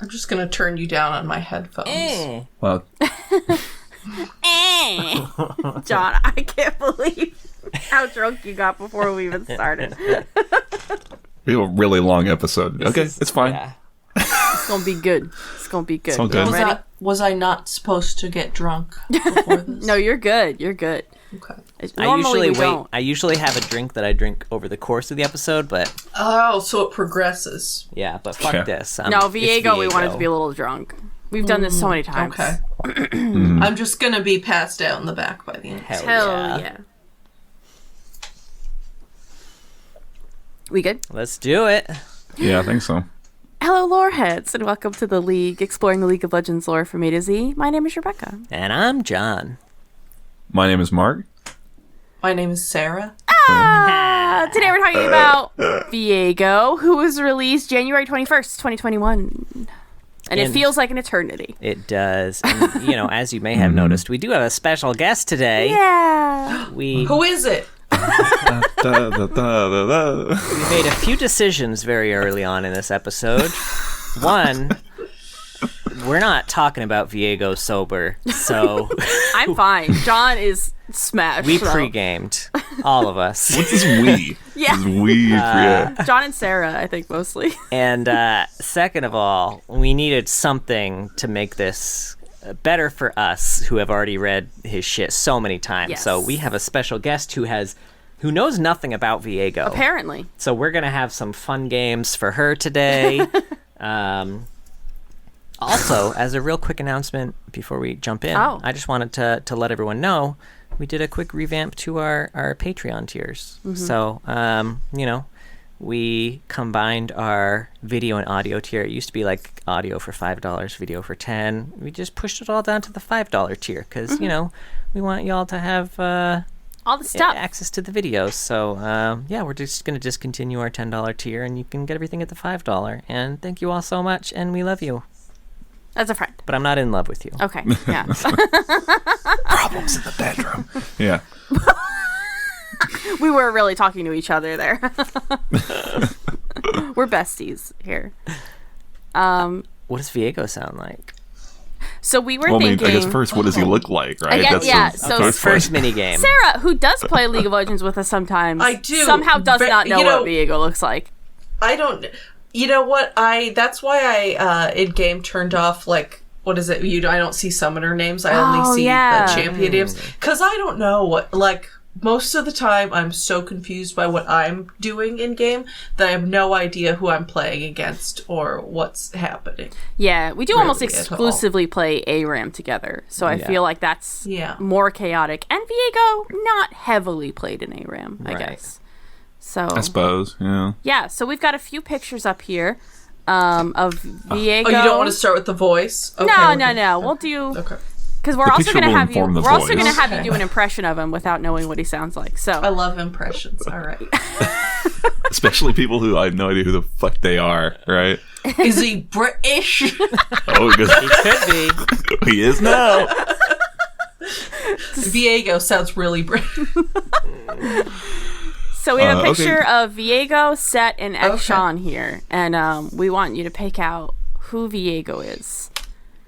I'm just gonna turn you down on my headphones. Well, John, I can't believe how drunk you got before we even started. we have a really long episode. It's fine. Yeah. It's gonna be good. It's gonna be good. So good. Ready? Was I not supposed to get drunk before this? No, you're good. You're good. Okay. Normally we don't. I usually have a drink that I drink over the course of the episode, but Oh, so it progresses. yeah, but fuck Yeah. this. No, Viego, we wanted to be a little drunk. We've done this so many times. Okay. I'm just gonna be passed out in the back by the end. Hell yeah. We good? Let's do it. Yeah, I think so. Hello, loreheads, and welcome to the League, exploring the League of Legends lore from A to Z. My name is Rebecca. And I'm John. My name is Mark. My name is Sarah. Today we're talking about Viego, who was released January 21st, 2021. And it feels like an eternity. It does. And, as you may have noticed, we do have a special guest today. Yeah. Who is it? We made a few decisions very early on in this episode. One, we're not talking about Viego sober, so I'm fine. John is smashed. we so. pre-gamed, all of us. What's this we? Yeah. This we. John and Sarah, I think, mostly. And second of all, we needed something to make this better for us who have already read his shit so many times. Yes. So we have a special guest who knows nothing about Viego. Apparently. So we're going to have some fun games for her today. Also, as a real quick announcement before we jump in, I just wanted to let everyone know we did a quick revamp to our Patreon tiers. Mm-hmm. So, we combined our video and audio tier. It used to be like audio for $5, video for $10. We just pushed it all down to the $5 tier because, we want y'all to have all the stuff. access to the videos. So, we're just going to discontinue our $10 tier and you can get everything at the $5. And thank you all so much, and we love you. As a friend. But I'm not in love with you. Okay, yeah. Problems in the bedroom. Yeah. We were really talking to each other there. We're besties here. What does Viego sound like? So we were Well, thinking... I guess first, what does he look like, right? So First mini game. Sarah, who does play League of Legends with us sometimes, I do. somehow does not know what Viego looks like. I don't... You know what? That's why I in-game turned off, like, what is it? I don't see summoner names. I only see the champion names. Because I don't know what, like, most of the time I'm so confused by what I'm doing in-game that I have no idea who I'm playing against or what's happening. Yeah, we do Really almost at all. exclusively play ARAM together. So I feel like that's Yeah. more chaotic. And Viego, not heavily played in ARAM, I Right. guess. So I suppose, yeah. yeah, so we've got a few pictures up here of Viego. Oh, you don't want to start with the voice? Okay, No. We'll do... Okay. Because we're The also picture going to will have you. inform the We're also voice. going to have you do an impression of him without knowing what he sounds like. I So love impressions. All right. Especially people who I have no idea who the fuck they are, right? Is he British? Oh, because He could be. he is now. Viego sounds really British. we have a okay. picture of Viego, Set, and Akshan here, and we want you to pick out who Viego is.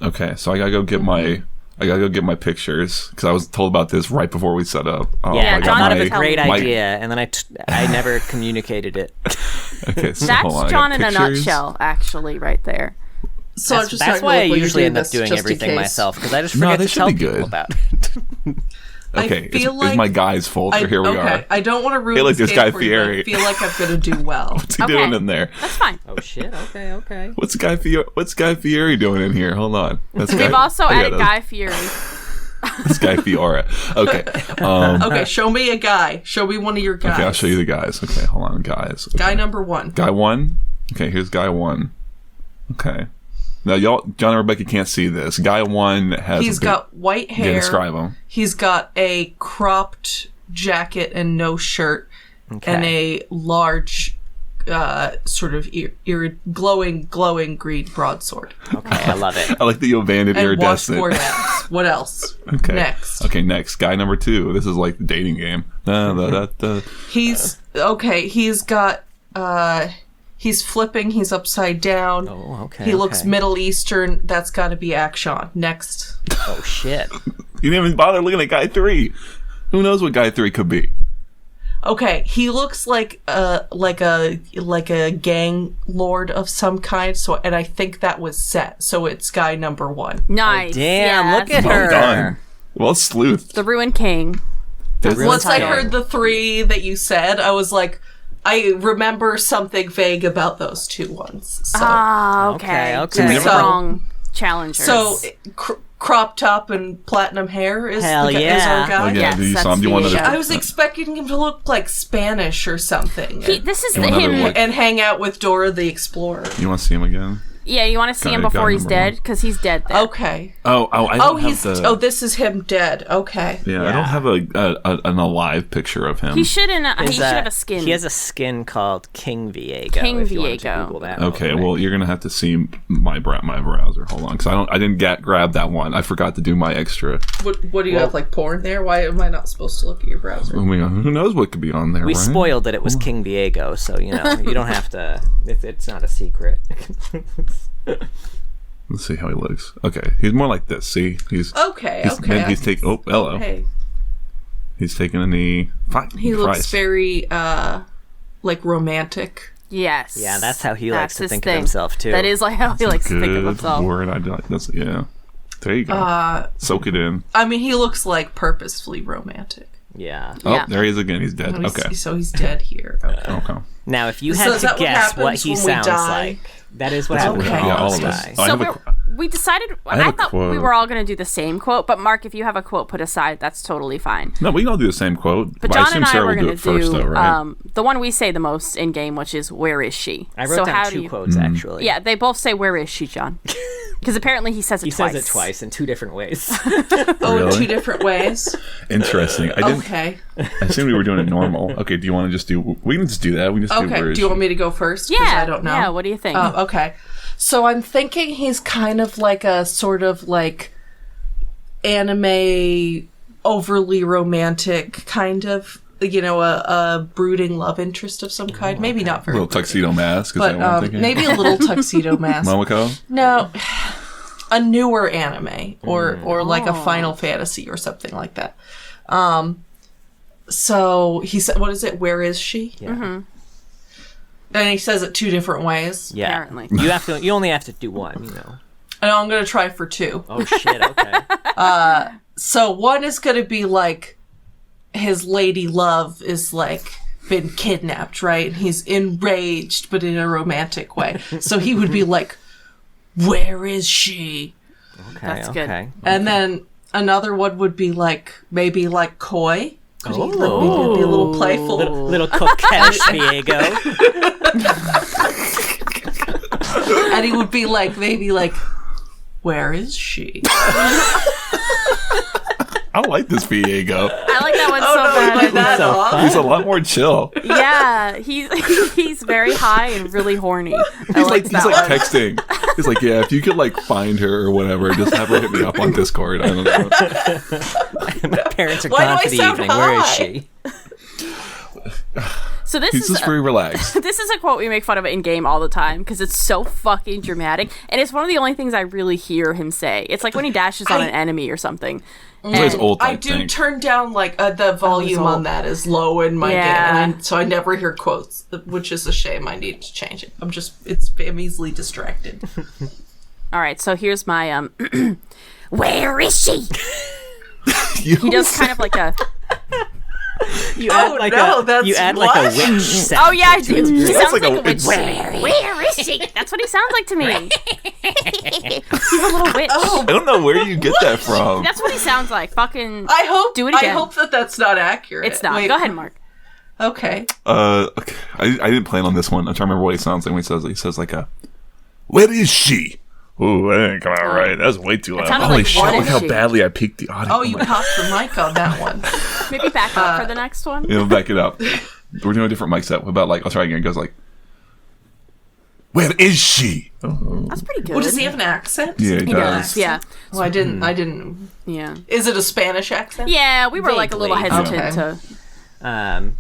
Okay, so I gotta go get my pictures because I was told about this right before we set up. Yeah, I John got thought of my- a great my- idea, and then I never communicated it. Okay, so That's hold on, I John got in a pictures. nutshell, actually, right there. So I'm That's, just that's not why I gonna look usually you're end up this doing just in everything case. myself, because I just No, forget they to should tell be people good. about it. Okay, I feel it's my guy's fault. Here we are. I don't want to ruin Hey, look, this there's Guy game for you, but Fieri. I feel like I'm going to do well. What's he doing in there? That's fine. Oh shit! Okay. What's Guy Fieri doing in here? Hold on. That's We've also added that's Guy Fieri. Guy Fiora. Okay. Okay, show me a guy. Show me one of your guys. Okay, I'll show you the guys. Okay, hold on, guys. Okay. Guy number one. Guy one. Okay, here's guy one. Okay. Now, y'all, John and Rebecca can't see this. Guy one has. He's got white hair. Yeah, describe him. He's got a cropped jacket and no shirt, and a large, sort of glowing green broadsword. Okay, I love it. I like the abandoned And iridescent. washboard abs. What else? Okay. Next. Okay, next. Guy number two. This is like the dating game. He's okay. He's got He's flipping. He's upside down. Oh, okay. He looks Middle Eastern. That's got to be Akshan. Next. Oh, shit. You didn't even bother looking at guy 3. Who knows what guy 3 could be? Okay, he looks like a gang lord of some kind. So, and I think that was set. So it's guy number 1. Nice. Damn, Yeah, look at Well her. done. Well sleuthed. The Ruined King. Once I heard the 3 that you said, I was like, I remember something vague about those 2 ones. So, Okay. Okay. Strong challengers. so crop top and platinum hair is, Hell is our yeah. guy. Oh, yeah, Yes, do you that's saw him? Do you want Viego. another? I was expecting him to look like Spanish or something. This is You want another him. look? And hang out with Dora the Explorer. You want to see him again? Yeah, you want to see him Guy before he's number dead? one. Because he's dead there. Okay. I don't have the. this is him dead. Okay. Yeah, I don't have an alive picture of him. He shouldn't. He Is should have a skin. He has a skin called King Viego. King if you wanted to Viego. Google that Okay, real quick. well, you're gonna have to see my browser. Hold on, because I didn't grab that one. I forgot to do my extra. What do you have, like porn there? Why am I not supposed to look at your browser? Oh my God, who knows what could be on there? We right? spoiled that it was King Viego, so you don't have to. It's not a secret. Let's see how he looks. Okay, he's more like this. See, he's Okay. Then he's taking. Oh, hello. Hey, He's taking a knee. he looks very like romantic. Yes. Yeah, that's how he likes to his think thing. of himself too. That is like how he likes to think of Good himself. word. I like this. Yeah. There you go. Soak it in. I mean, he looks like purposefully romantic. Yeah. Oh, Yeah. there he is again. He's dead. Oh, Okay. So he's dead here. Okay. Okay. Now, if you So had is to that what guess what happens he when we sounds die? like, that is what happens. Okay. to Yeah, all this of us. guy. I have So we decided. have I a thought we quote. were all going to do the same quote, but Mark, if you have a quote put aside, that's totally fine. No, we can all do the same quote. But I John assume and I Sarah were will going do to it first, do though, right? the one we say the most in game, which is "Where is she?" I wrote so down how do two you? quotes actually. Yeah, they both say "Where is she, John?" Because apparently he says it He twice. says it twice in 2 different ways. Oh, in Really? 2 different ways. Interesting. I didn't. Okay. I assumed we were doing it normal. Okay. Do you want to just do? We can just do that. We can just do. Okay. Where is Do you want she? me to go first? 'Cause Yeah. I don't know. Yeah. What do you think? Okay. So I'm thinking he's kind of like a sort of like anime overly romantic kind of, a brooding love interest of some kind. Maybe not A very little tuxedo mask. Is but that what I'm thinking? maybe a little tuxedo mask. Momoko. No, a newer anime or like a Final Fantasy or something like that. So he said, "What is it? Where is she?" Yeah. And he says it 2 different ways. Yeah. Apparently. You only have to do one, And I'm gonna try for 2. Oh shit, okay. So 1 is gonna be like his lady love is like been kidnapped, right? And he's enraged, but in a romantic way. So he would be like, "Where is she?" Okay, That's good. okay. And then another one would be like maybe like coy. Could he maybe Oh. be a little playful? Little coquettish Viego. And he would be like maybe like, "Where is she?" I like this Viego. I like that one so Am I bad. that So off? He's a lot more chill. Yeah, he's very high and really horny. I He's like like that one. texting. He's like, yeah, if you could like find her or whatever, just have her hit me up on Discord. I don't know. My parents are Why do gone I for the sound evening. Where is high? she? So this He's is just very relaxed. this is a quote we make fun of in game all the time because it's so fucking dramatic, and it's one of the only things I really hear him say. It's like when he dashes on an enemy or something. He's old. I do turn down like the volume old. on that is low in my Yeah. game, and so I never hear quotes, which is a shame. I need to change it. I'm easily distracted. All right, so here's my where is she? He He does kind of like a You Oh, no, that's you add like what? a witch sound. oh yeah I do. He sounds like like, a a witch. witch. Where is she? That's what he sounds like to me. He's a little witch. I don't know where you get that from. That's what he sounds like. Fucking. I hope. Do it I again. hope that that's not accurate. It's not. Wait, Go ahead, Mark. Okay. Okay. I didn't plan on this one. I'm trying to remember what he sounds like when he says it. He says like a, "Where is she?" Ooh, that didn't come out right. That's way too loud. sounded Holy like, shit! "What Look is how she?" badly I peaked the audio. Oh, you popped the mic on that one. Maybe back up for the next one. You know, back it up. We're doing a different mic set. What about like? I'll try again. It goes like, "Where is she?" Oh. That's pretty good. What, does he have an accent? Yeah, he He does. does. Yeah. Oh, I didn't. Yeah. Is it a Spanish accent? Yeah, we were like a little Vaguely. hesitant Okay. to.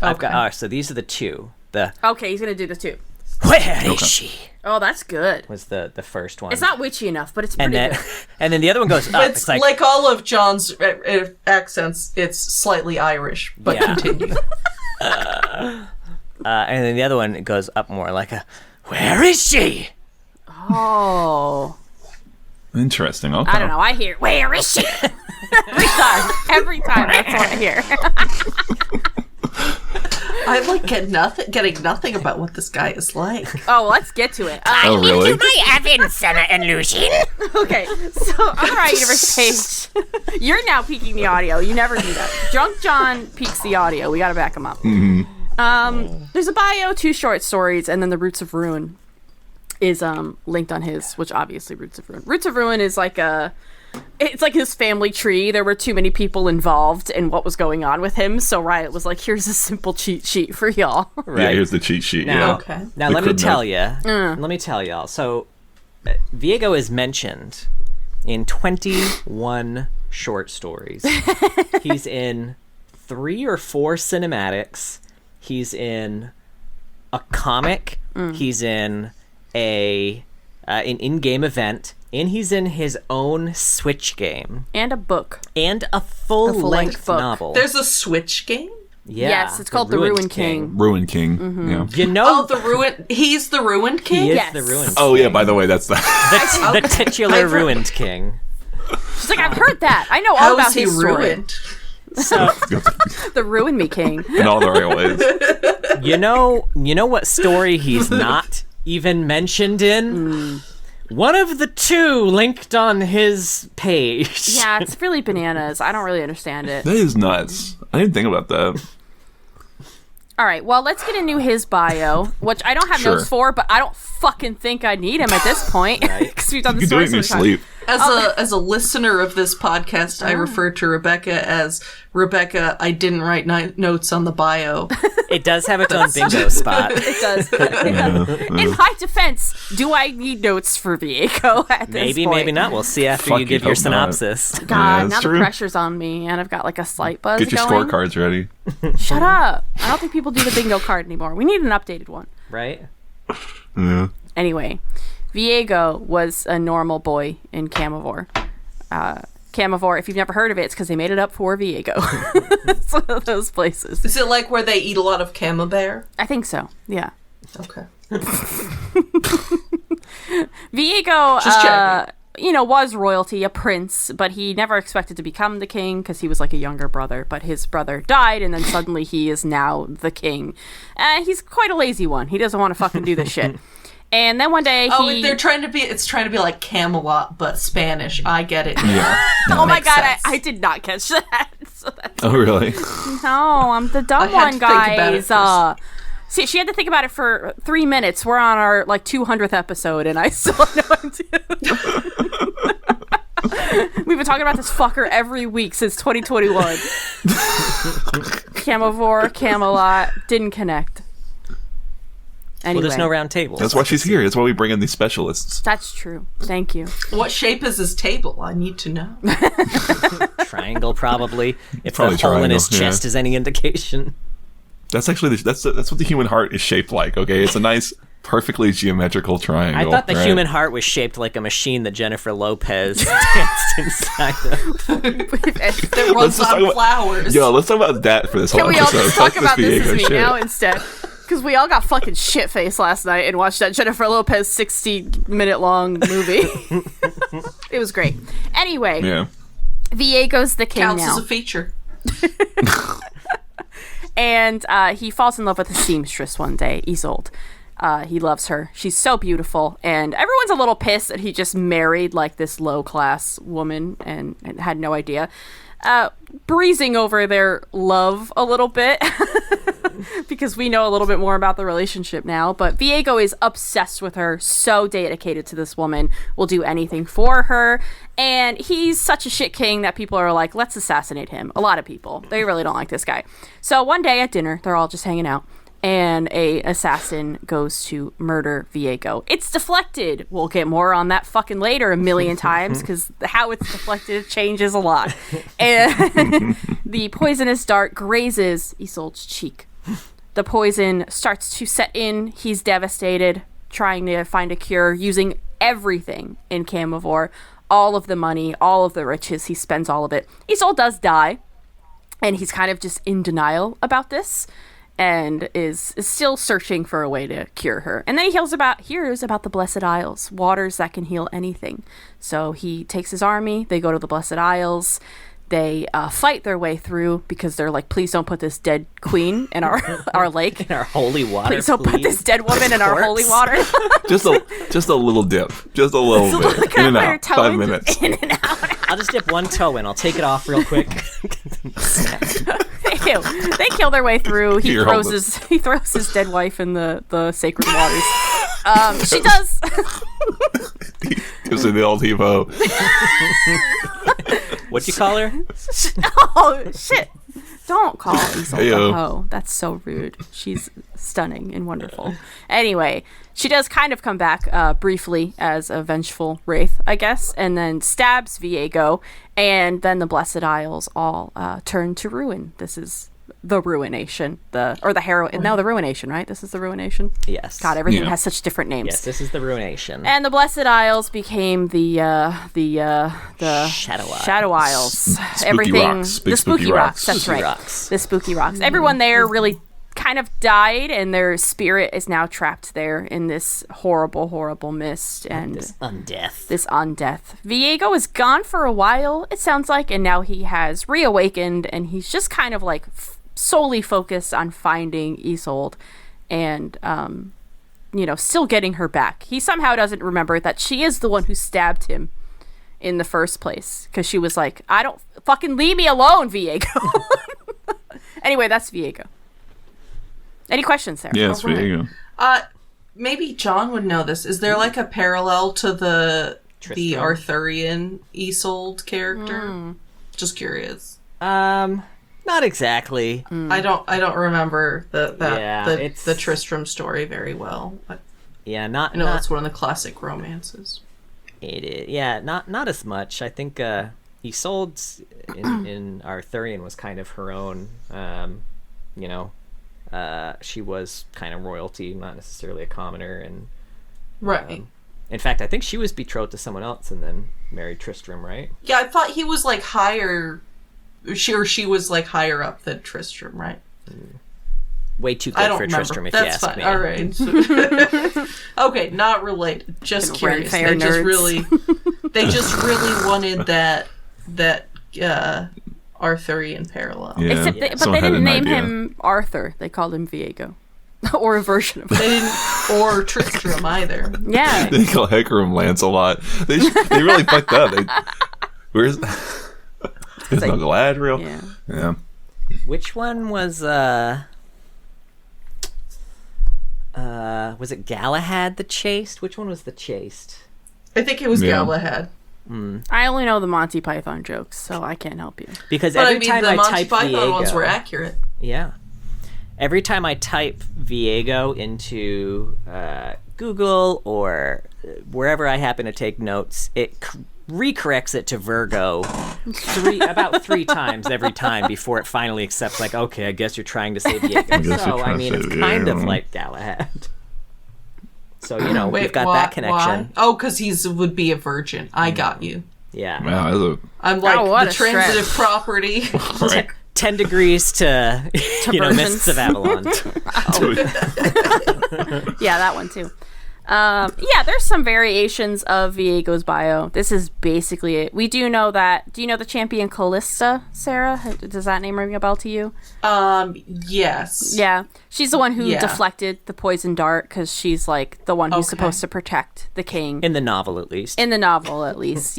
I've got. Okay. So these are the 2. The Okay, he's gonna do the 2. Where is she? Oh, that's good. Was the first one. It's not witchy enough, but it's pretty good. And then the other one goes up. It's like all of John's accents. It's slightly Irish, but continue. And then the other one goes up more like a, where is she? Oh. Interesting. Okay. I don't know. I hear, where is she? Every time. That's what I hear. I like getting nothing about what this guy is like. Oh, let's get to it. Oh, really? Into my heaven, Senna and Lucian. Okay, so on our universe page, you're now peeking the audio. You never do that. Drunk John peeks the audio. We got to back him up. There's a bio, 2 short stories, and then the Roots of Ruin is linked on his, which obviously Roots of Ruin. Roots of Ruin is it's like his family tree. There were too many people involved in what was going on with him, so Riot was like, here's a simple cheat sheet for y'all. Right. Yeah, here's the cheat sheet. Now, Okay. Now let me tell y'all. So Viego is mentioned in 21 short stories. He's in 3 or 4 cinematics. He's in a comic. He's in an in-game event. And he's in his own Switch game. And a book. And a full-length book. novel. There's a Switch game? Yeah, yes, it's called The Ruined King. Ruined King. Yeah. You know, He's the Ruined King? he is Yes. the Ruined King. Oh yeah. By the way, that's the. The titular Ruined King. She's like, I've heard that. I know all How about is he his story. ruined? So The Ruin Me King. In all the right ways. you know what story he's not even mentioned in? One of the 2 linked on his page. Yeah, it's really bananas. I don't really understand it. That is nuts. I didn't think about that. All right, well, let's get into his bio, which I don't have Sure. notes for, but I don't fucking think I need him at this point because we've done You the can do it story in so your many times. sleep. As a listener of this podcast, I refer to Rebecca as Rebecca. I didn't write notes on the bio. It does have its own bingo spot. It does. In my defense, do I need notes for Viego at this Maybe, point? maybe not. We'll see after Fuck, you give you your hope not. synopsis. God, Yeah, now that's the true. pressure's on me, and I've got like a slight buzz Get your going. scorecards ready. Shut up. I don't think people do the bingo card anymore. We need an updated one. Right? Yeah. Anyway, Viego was a normal boy in Camivore. Camivore, if you've never heard of it, it's because they made it up for Viego. It's one of those places. Is it like where they eat a lot of camembert? I think so, yeah. Okay. Viego, Just checking. Was royalty, a prince, but he never expected to become the king because he was like a younger brother. But his brother died, and then suddenly he is now the king. He's quite a lazy one. He doesn't want to fucking do this shit. And then one day It's trying to be like Camelot, but Spanish. I get it. Yeah. oh my Makes god, sense. I did not catch that. So that's Oh really? No, I'm the dumb I had one, to think about it guys. See, she had to think about it for 3 minutes. We're on our 200th episode, and I still have no idea. We've been talking about this fucker every week since 2021. Camivore, Camelot, didn't connect. Anyway, Well, there's no round table. That's why she's here. That's why we bring in these specialists. That's true. Thank you. What shape is his table? I need to know. Triangle, probably. If Probably the hole in his triangle, chest is any indication. That's actually that's what the human heart is shaped like. Okay, it's a nice, perfectly geometrical triangle. I thought the right? human heart was shaped like a machine that Jennifer Lopez danced inside of. That runs just talk on about- flowers. Yo, let's talk about that for this whole Can we all episode. just talk Fuck about this Viego as me shit. now instead? Because we all got fucking shit-faced last night and watched that Jennifer Lopez 60-minute-long movie. It was great. Anyway, Yeah. Viego's the king Counts now. as a feature. And he falls in love with a seamstress one day, Isolde. He loves her. She's so beautiful. And everyone's a little pissed that he just married this low-class woman and had no idea. Breezing over their love a little bit because we know a little bit more about the relationship now. But Viego is obsessed with her, so dedicated to this woman, will do anything for her. And he's such a shit king that people are like, let's assassinate him. A lot of people. They really don't like this guy. So one day at dinner, they're all just hanging out. And a assassin goes to murder Viego. It's deflected. We'll get more on that fucking later a million times because how it's deflected changes a lot. And the poisonous dart grazes Isolde's cheek. the poison starts to set in. He's devastated, trying to find a cure, using everything in Camivore. All of the money, all of the riches, he spends all of it. Isolde does die, and he's kind of just in denial about this, and is still searching for a way to cure her. And then he hears about the Blessed Isles, waters that can heal anything. So he takes his army, they go to the Blessed Isles, they fight their way through because they're like, please don't put this dead queen in our lake. In our holy water. Please don't put this dead woman in our holy water. just a little dip. Just a little bit. In and out. 5 minutes. In and out. I'll just dip one toe in. I'll take it off real quick. They kill their way through. He throws his dead wife in the sacred waters. She does. Gives her the old heave-ho. What'd you call her? Oh, shit. Don't call Isolde a hoe. That's so rude. She's stunning and wonderful. Anyway, she does kind of come back briefly as a vengeful wraith, I guess, and then stabs Viego, and then the Blessed Isles all turn to ruin. This is the Ruination. The Ruination, right? This is the Ruination? Yes. God, everything has such different names. Yes, this is the Ruination. And the Blessed Isles became the Shadow Isles. Spooky rocks. The spooky rocks. That's Spooky right. rocks. The spooky rocks. Everyone there really kind of died, and their spirit is now trapped there in this horrible, horrible mist and This undeath. Viego is gone for a while, it sounds like, and now he has reawakened, and he's just kind of like solely focused on finding Isolde and still getting her back. He somehow doesn't remember that she is the one who stabbed him in the first place, because she was like, I don't fucking leave me alone, Viego. Anyway, that's Viego. Any questions, Sarah? Yes, Viego. Maybe John would know this. Is there like a parallel to the Arthurian Isolde character? Just curious. Not exactly. I don't remember the Tristram story very well. But Yeah, I know that's one of the classic romances. It is, yeah, not as much. I think Isolde in Arthurian was kind of her own. She was kind of royalty, not necessarily a commoner, and Right. In fact, I think she was betrothed to someone else and then married Tristram, right? Yeah, I thought he was like higher. She was like higher up than Tristram, right? Way too good for Tristram, if That's you ask fine. me. All right. Okay, not related. Just curious. They just really wanted that Arthurian parallel. Yeah. Except but they didn't name him Arthur. They called him Viego. Or a version of it. They didn't, or Tristram either. Yeah. They call Hecarim Lancelot. They really fucked up. Where's Uncle Adriel? Yeah. Which one was it Galahad the Chaste? Which one was the Chaste? I think it was Galahad. I only know the Monty Python jokes, so I can't help you. Because But every time the I Monty type Python Viego, ones were accurate. Yeah. Every time I type Viego into Google or wherever I happen to take notes, it recorrects it to Virgo about three times every time before it finally accepts, like, okay, I guess you're trying to say Viego. So, I mean, it's kind of like Galahad. So, we've got that connection. Why? Oh, because he would be a virgin. I got you. Yeah. Wow, I'm like the transitive property. right. 10 degrees to Mists of Avalon. Yeah, that one too. There's some variations of Viego's bio. This is basically it. We do know that. Do you know the champion Callista, Sarah? Does that name ring a bell to you? Yes. Yeah. She's the one who deflected the poison dart because she's like the one who's supposed to protect the king. In the novel, at least.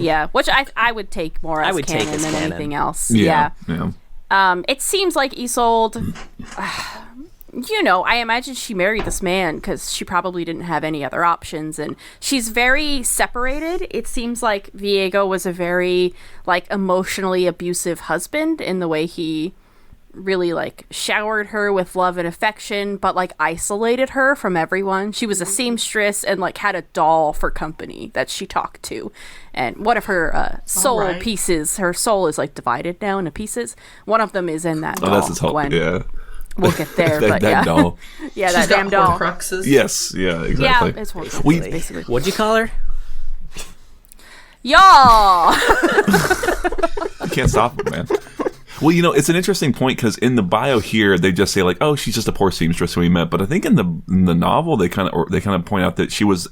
Yeah. Which I would take more as canon than anything else. Yeah. It seems like Isolde, I imagine she married this man because she probably didn't have any other options, and she's very separated. It seems like Viego was a very, emotionally abusive husband in the way he really, showered her with love and affection, but, isolated her from everyone. She was a seamstress and, had a doll for company that she talked to. And one of her soul pieces, her soul is, divided now into pieces. One of them is in that doll, that's his whole, Gwen. yeah. We'll get there, that, but that yeah. doll. Yeah, She's that got damn doll. Horcruxes. Yes, yeah, exactly. Yeah, it's Horcruxes, basically. What'd you call her? Y'all! You can't stop it, man. Well, it's an interesting point because in the bio here they just say like, "Oh, she's just a poor seamstress who we met." But I think in the novel they kind of point out that she was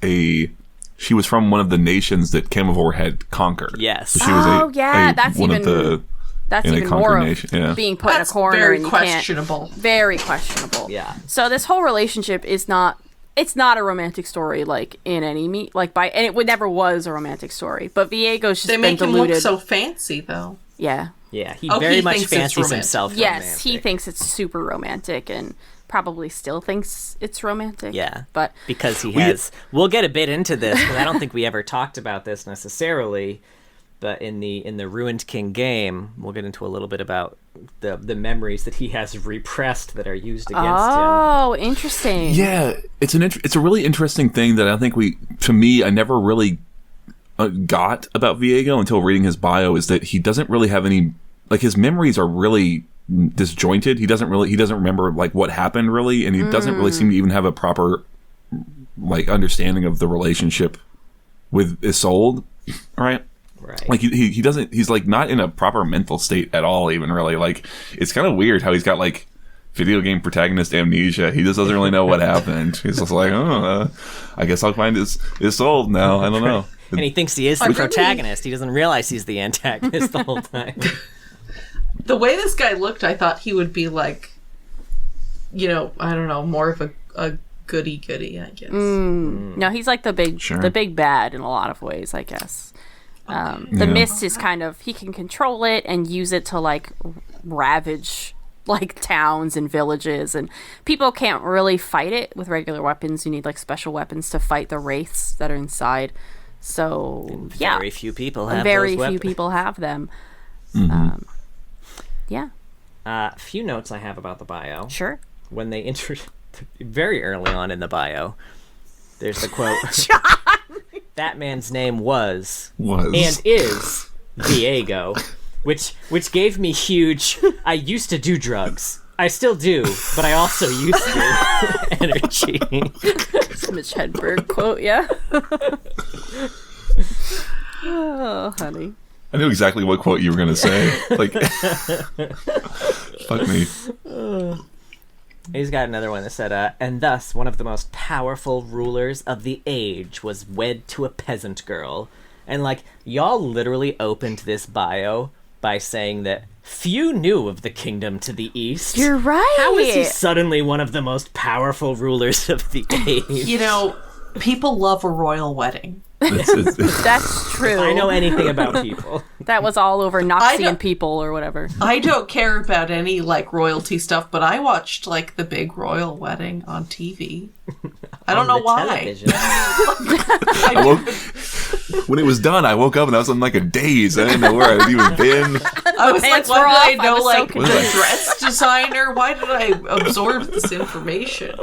from one of the nations that Camivore had conquered. Yes. So she was that's one even of the that's in a even conquered more nation. Yeah. of being put in a That's corner very and you questionable. can't. Very questionable. Yeah. So this whole relationship is not. It's not a romantic story like in any and it never was a romantic story. But Viego's just They been make him diluted. look so fancy, though. Yeah. Yeah, he Oh, very he much thinks it's fancies romantic. himself Yes, romantic. he thinks it's super romantic and probably still thinks it's romantic. Yeah, but because he has... We'll get a bit into this, because I don't think we ever talked about this necessarily, but in the Ruined King game, we'll get into a little bit about the memories that he has repressed that are used against him. Oh, interesting. Yeah, it's a really interesting thing that I think I never really got about Viego until reading his bio is that he doesn't really have any, like, his memories are really disjointed. He doesn't remember like what happened really, and he doesn't really seem to even have a proper like understanding of the relationship with Isolde, right? Right. Like he doesn't, he's like not in a proper mental state at all even really. Like it's kind of weird how he's got like video game protagonist amnesia. He just doesn't really know what happened. He's just like, I guess I'll find Isolde now. I don't know. And he thinks he is the protagonist. He doesn't realize he's the antagonist the whole time. The way this guy looked, I thought he would be like, I don't know, more of a goody-goody, I guess. No, he's like the big bad in a lot of ways, I guess. The mist is kind of, he can control it and use it to like ravage like towns and villages, and people can't really fight it with regular weapons. You need like special weapons to fight the wraiths that are inside. So And yeah, very few people have very those few weapons. people have them. Yeah, A few notes I have about the bio. sure. When they very early on in the bio, there's the quote, that man's name was and is Viego, which gave me huge, I used to do drugs. I still do, but I also used to energy. Mitch Hedberg quote, yeah. Oh, honey. I knew exactly what quote you were going to say. Like, fuck me. He's got another one that said, and thus one of the most powerful rulers of the age was wed to a peasant girl. And, like, y'all literally opened this bio by saying that few knew of the kingdom to the east. You're right. How is he suddenly one of the most powerful rulers of the age? People love a royal wedding. That's true. If I know anything about people. That was all over Noxian people or whatever. I don't care about any like royalty stuff, but I watched like the big royal wedding on TV. I don't know why. When it was done, I woke up and I was in like a daze. I didn't know where I'd even been. I was like, Pants were why did off. I I know was so like the confused. dress designer? Why did I absorb this information?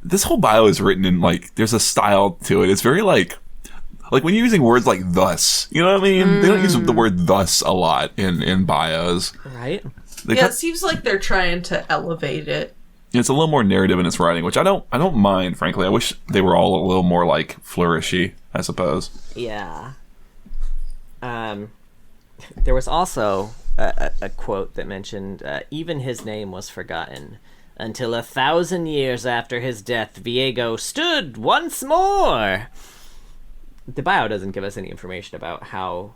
This whole bio is written in like there's a style to it. It's very like when you're using words like thus. You know what I mean? They don't use the word thus a lot in bios. Right? It seems like they're trying to elevate it. It's a little more narrative in its writing, which I don't mind, frankly. I wish they were all a little more like flourishy, I suppose. Yeah. There was also a quote that mentioned, even his name was forgotten. Until 1,000 years after his death, Viego stood once more. The bio doesn't give us any information about how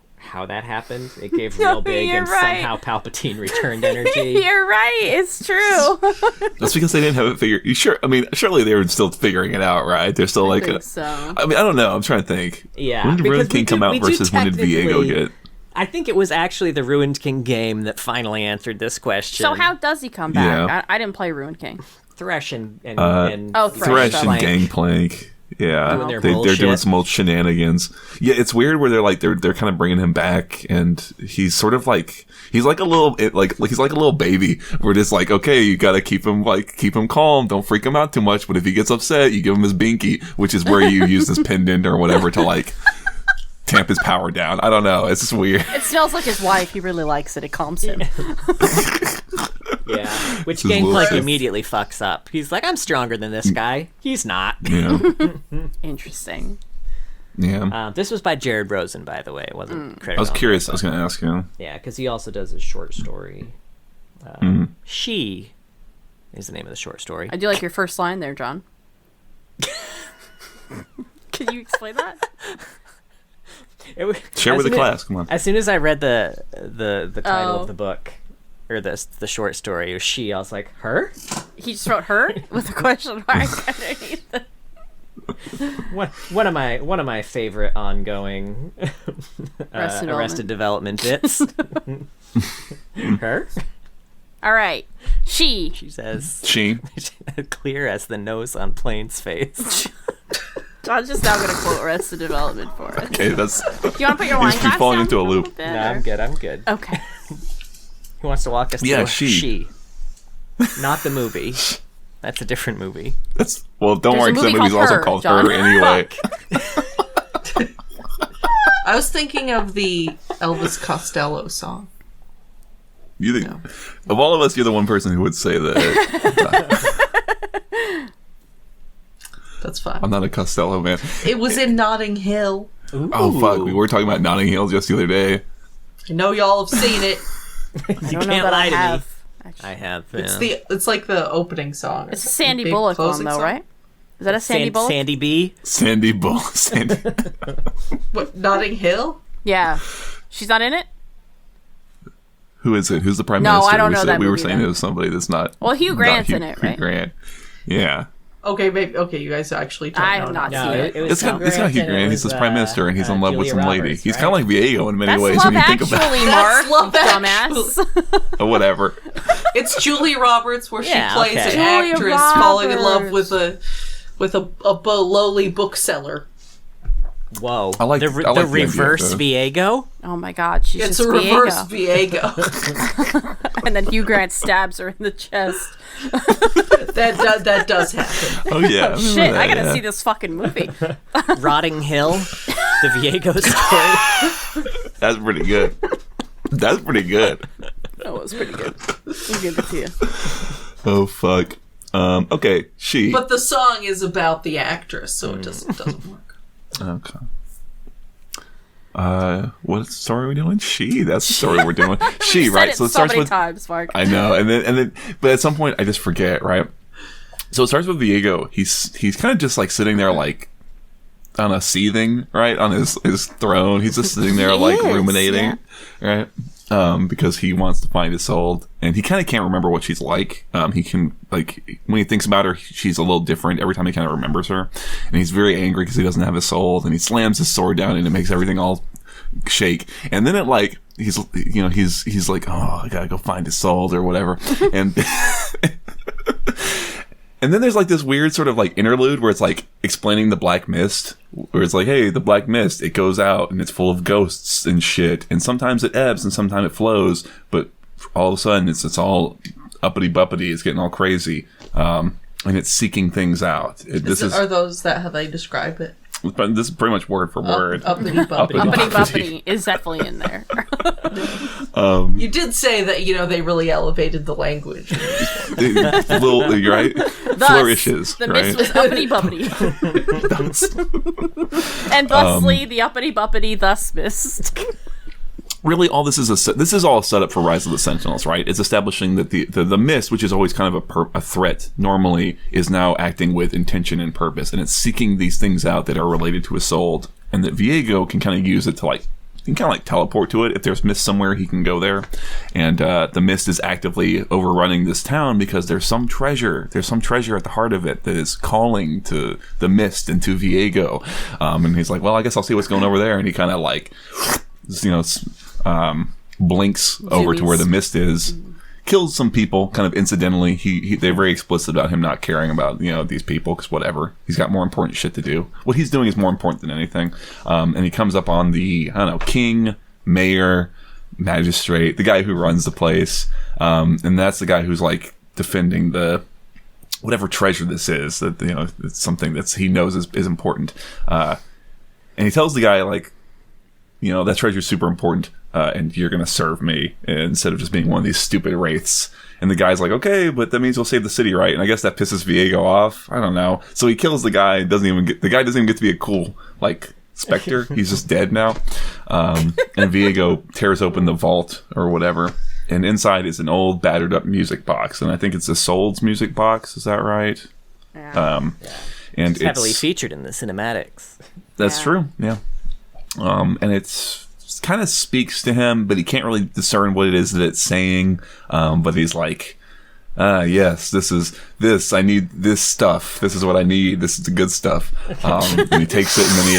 that happened. It gave real big and right. somehow Palpatine returned energy. You're right. It's true. That's because they didn't have it figured. Surely they were still figuring it out, right? They're still like, I think so. I mean, I don't know. I'm trying to think. Yeah, When did because Ruined King come out versus when did Viego get? I think it was actually the Ruined King game that finally answered this question. So how does he come back? Yeah. I didn't play Ruined King. Thresh and Thresh Thresh and Gangplank. Yeah, Doing their they're doing bullshit. some old shenanigans. Yeah, it's weird where they're kind of bringing him back, and he's sort of like he's like a little baby. We're just like, okay, you gotta keep him calm, don't freak him out too much. But if he gets upset, you give him his binky, which is where you use this pendant or whatever to like tamp his power down. I don't know. It's just weird. It smells like his wife. He really likes it. It calms him. Yeah, which Gangplank immediately fucks up. He's like, I'm stronger than this guy. He's not. Yeah. Interesting. Yeah. This was by Jared Rosen, by the way. It wasn't credited. I was curious. I was going to ask you. Yeah, because he also does a short story. She is the name of the short story. I do like your first line there, John. Can you explain that? Share with the class. Come on. As soon as I read the title of the book, or the short story, it was she. I was like, her? He just wrote her with a question mark underneath it. One of my favorite ongoing Arrested Development bits. Her? All right. She says she clear as the nose on Plain's face. John's just now going to quote Arrested Development for us. Okay, that's. Do you want to put your wine glass down? Falling into a loop. Bit, no, I'm good. Okay. Who wants to walk us through she. Not the movie. That's a different movie. Don't worry, because that movie's also called John. Her anyway. I was thinking of the Elvis Costello song. You think, of all of us, you're the one person who would say that. That's fine. I'm not a Costello man. It was in Notting Hill. Ooh. Oh fuck, we were talking about Notting Hill just the other day. I know y'all have seen it. You can't lie to me. I have. It's like the opening song. It's a Sandy Bullock one, though, right? Is that a Sandy Bullock? Sandy B? Sandy Bull. Sandy. What, Notting Hill? Yeah. She's not in it? Who is it? Who's the prime No, minister? I don't know that We were movie saying then. it was somebody that's not. Well, Hugh Grant's Hugh, in it, Hugh right? Grant. Yeah. Okay, maybe. Okay, you guys actually don't I know. have not No, seen it. it was It's got Hugh Grant. He's this prime minister, and he's in love with Julia some lady. Roberts, He's right? kind of like Viego in many That's ways Love when you think about Actually, it. Mark. Love Dumbass. Or whatever. It's Julie Roberts, where she plays okay. an Julia actress falling in love Roberts. with a lowly bookseller. Whoa. I like the the idea, reverse though. Viego? Oh my god, she's It's just a reverse Viego. Viego. And then Hugh Grant stabs her in the chest. that does happen. Oh yeah. Oh shit, I gotta see this fucking movie. Rotting Hill? The Viego story? That's pretty good. That's pretty good. That was pretty good. I'll give it to you. Oh fuck. Okay, she. But the song is about the actress, so it doesn't work. Okay. What story are we doing? She. That's the story we're doing. She, right? So it so many times, Mark. I know, and then, but at some point I just forget, right? So it starts with Viego. He's kind of just like sitting there, like on a seething, right, on his throne. He's just sitting there, like ruminating, right? Because he wants to find his soul, and he kind of can't remember what she's like. He can, like, when he thinks about her, she's a little different every time he kind of remembers her, and he's very angry because he doesn't have his soul, and he slams his sword down, and it makes everything all shake. And then it, like, he's like, oh, I gotta go find his soul or whatever, and and then there's like this weird sort of like interlude where it's like explaining the black mist, where it's like, hey, the black mist, it goes out and it's full of ghosts and shit, and sometimes it ebbs and sometimes it flows, but all of a sudden it's all uppity buppity, it's getting all crazy, and it's seeking things out. Are those that how they describe it? But this is pretty much word for word. Uppity buppity. Uppity Buppity is definitely in there. You did say that, they really elevated the language. Little, you're right? Thus, Flourishes, the right? mist was uppity buppity. And thusly, the uppity buppity thus missed. Really, all this is all set up for Rise of the Sentinels, right? It's establishing that the mist, which is always kind of a threat, normally is now acting with intention and purpose, and it's seeking these things out that are related to his soul, and that Viego can kind of use it to teleport to it. If there's mist somewhere, he can go there, and the mist is actively overrunning this town because there's some treasure. There's some treasure at the heart of it that is calling to the mist and to Viego, and he's like, well, I guess I'll see what's going over there, and he kind of like, blinks over to where the mist is, kills some people kind of incidentally. They're very explicit about him not caring about these people, because whatever, he's got more important shit to do. What he's doing is more important than anything. And he comes up on the king, mayor, magistrate, the guy who runs the place, and that's the guy who's like defending the whatever treasure this is, that it's something that's he knows is important. And he tells the guy, like, that treasure's super important, and you're going to serve me instead of just being one of these stupid wraiths. And the guy's like, okay, but that means we'll save the city, right? And I guess that pisses Viego off. I don't know. So he kills the guy. The guy doesn't even get to be a cool, specter. He's just dead now. And Viego tears open the vault or whatever. And inside is an old, battered up music box. And I think it's Isolde's music box. Is that right? Yeah. And it's heavily featured in the cinematics. That's true, yeah. And it kind of speaks to him, but he can't really discern what it is that it's saying. But he's like, yes, I need this stuff. This is what I need. This is the good stuff. And he takes it, and then he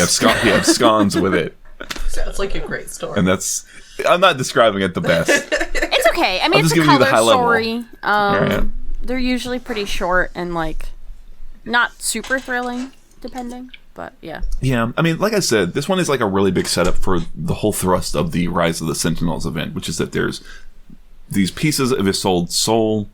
absconds with it. Sounds like a great story. And I'm not describing it the best. It's okay. I mean, it's a color story. They're usually pretty short and not super thrilling, depending. But yeah. Yeah, I mean, like I said, this one is a really big setup for the whole thrust of the Rise of the Sentinels event, which is that there's these pieces of Isolde's soul,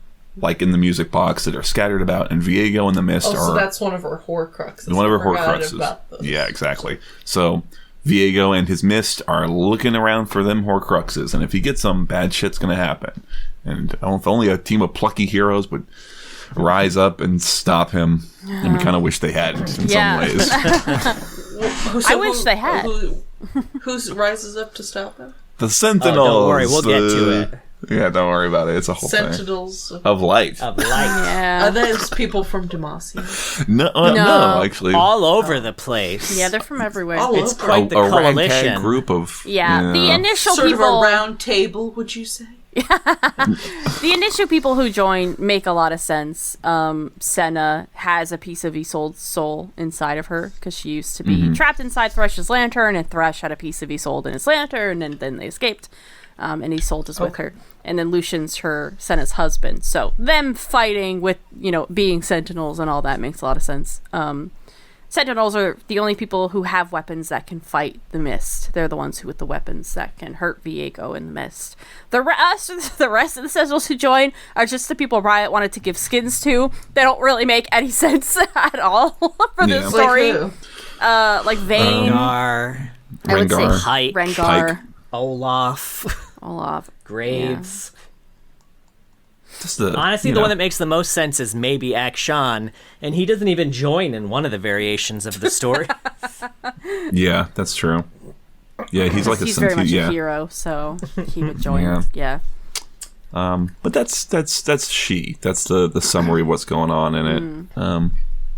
in the music box, that are scattered about, and Viego and the Mist are... so that's one of her Horcruxes. One of her Horcruxes. Yeah, exactly. So Viego and his Mist are looking around for them Horcruxes, and if he gets them, bad shit's going to happen. And if only a team of plucky heroes would rise up and stop him, and we kind of wish they hadn't in some ways. I wish they had. Who rises up to stop him? The Sentinels. Oh, don't worry, we'll get to it. Yeah, don't worry about it. It's a whole Sentinels thing. Of light. Yeah. Are those people from Demacia? No, actually. All over the place. Yeah, they're from everywhere. It's quite the coalition. A group of... Yeah, the initial sort people... of a round table, would you say? The initial people who join make a lot of sense. Senna has a piece of Isolde's soul inside of her because she used to be trapped inside Thresh's lantern, and Thresh had a piece of Isolde in his lantern, and then they escaped. And Isolde is with her. And then Lucian's Senna's husband. So them fighting with, being Sentinels and all that makes a lot of sense. Sentinels are the only people who have weapons that can fight the Mist. They're the ones with the weapons that can hurt Viego in the Mist. The rest of the Sentinels who join are just the people Riot wanted to give skins to. They don't really make any sense at all for this story. Like Vayne. Rengar. I would say Pike. Rengar. Pike. Olaf. Graves. Yeah. Honestly, the one that makes the most sense is maybe Akshan, and he doesn't even join in one of the variations of the story. Yeah, that's true. Yeah, he's like he's very much a hero, so he would join. Yeah. But that's she. That's the summary of what's going on in it.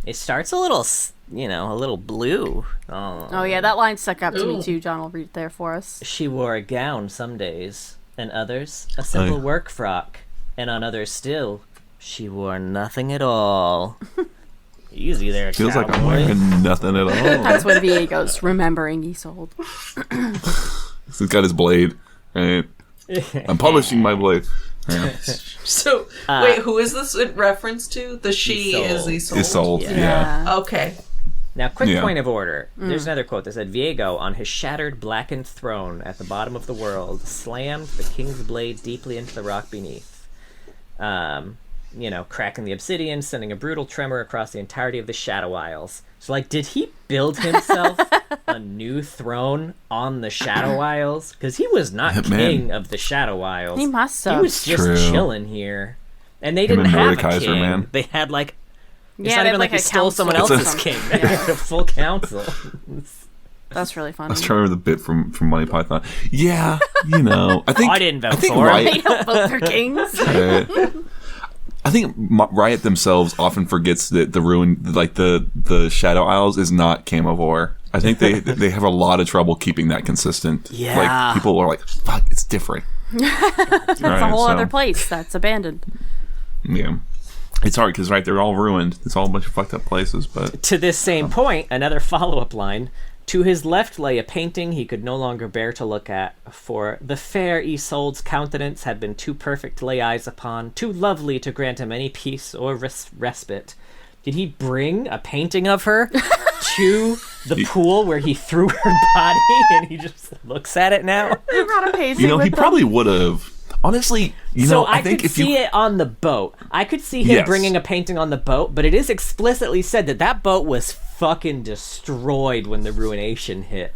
It starts a little blue. Oh yeah, that line stuck out to me too. John will read it there for us. She wore a gown some days, and others a simple work frock, and on others still, she wore nothing at all. Easy there, feels cowboy. like I'm wearing nothing at all. That's what Viego's remembering Isolde. He's got his blade. Right? I'm polishing my blade. Yeah. So, wait, who is this in reference to? The she is Isolde. Isolde, yeah. Okay. Now, quick point of order. There's another quote that said, Viego, on his shattered, blackened throne at the bottom of the world, slammed the king's blade deeply into the rock beneath. Cracking the obsidian, sending a brutal tremor across the entirety of the Shadow Isles. So, did he build himself a new throne on the Shadow Isles? Because he was not king of the Shadow Isles. He must have. He was just chilling here. And they didn't have a king. Man. They had, it's not even like he stole someone else's king. They had a full council. That's really funny. I was trying to remember the bit from Monty Python. Yeah, I think I didn't vote for him. They don't vote for kings. I think Riot themselves often forgets that the ruin, the Shadow Isles, is not Camavor. I think they have a lot of trouble keeping that consistent. Yeah, people are like, "Fuck, it's different." It's a whole other place that's abandoned. Yeah. It's hard because, they're all ruined. It's all a bunch of fucked up places. But to this same point, another follow-up line. To his left lay a painting he could no longer bear to look at, for the fair Isolde's countenance had been too perfect to lay eyes upon, too lovely to grant him any peace or respite. Did he bring a painting of her to the pool where he threw her body, and he just looks at it now? He brought a painting he probably would have. Honestly, I think could see it on the boat. I could see him bringing a painting on the boat, but it is explicitly said that boat was fucking destroyed when the ruination hit.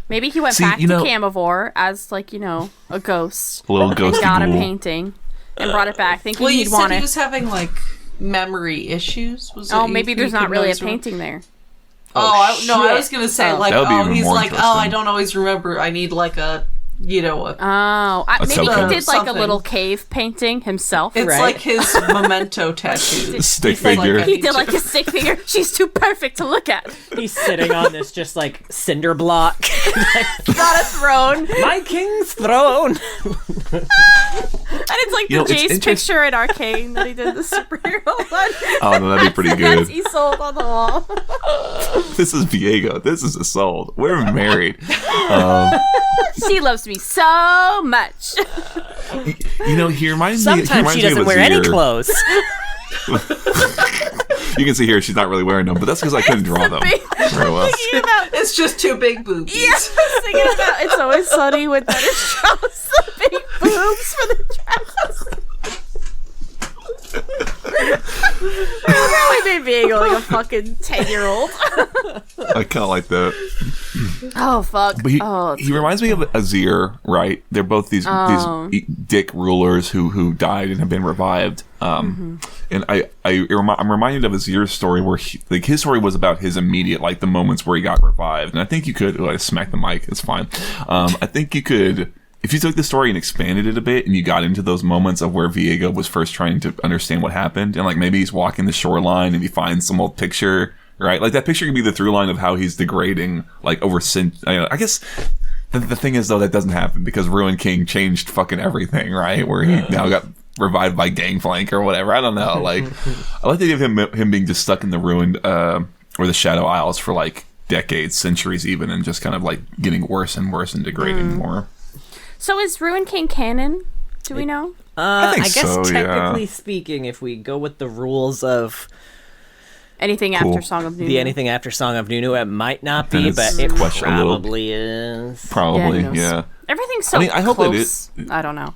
Maybe he went back to Camivore as, like, you know, a ghost. A little ghost. Got a painting and brought it back thinking he'd want it. He was having, like, memory issues. Maybe there's not really a painting there. I was going to say, like, he's like, I don't always remember. I need, like, a... You know, maybe he did like a little cave painting himself. It's like his memento tattoo. Stick figure. He did like a stick figure. She's too perfect to look at. He's sitting on this just like cinder block. Not a throne. My king's throne. And it's like the Jace picture in Arcane that he did the superhero one. Oh, no, that'd be pretty good. That's Isolde on the wall. This is Viego. This is Isolde. We're married. She loves me so much. You know, he reminds me. Sometimes she doesn't wear any clothes. You can see here she's not really wearing them, but that's because I couldn't draw them very well. It's just two big boobies. Yeah, I was thinking about It's Always Sunny when Dennis draws the big boobs for the dress. I really made Viego like a fucking 10-year-old. I kind of like that. Oh, fuck. But he reminds me of Azir, right? They're both these dick rulers who died and have been revived. And I'm reminded of Azir's story where his story was about his immediate, like, the moments where he got revived. And I think you could... I smacked the mic. It's fine. I think you could... If you took the story and expanded it a bit and you got into those moments of where Viego was first trying to understand what happened, and like maybe he's walking the shoreline and he finds some old picture, right? Like that picture could be the through line of how he's degrading, like over I guess the thing is though that doesn't happen because Ruined King changed fucking everything, right? Where he now got revived by Gangplank or whatever. I don't know. Like I like the idea of him being just stuck in the ruined or the Shadow Isles for like decades, centuries even, and just kind of like getting worse and worse and degrading more. So is Ruined King canon? Do we know? I guess so, technically speaking, if we go with the rules of anything after Song of Nunu, anything after Song of Nunu, it might not be, but it probably is. Probably, yeah. Everything's so I hope close. I don't know.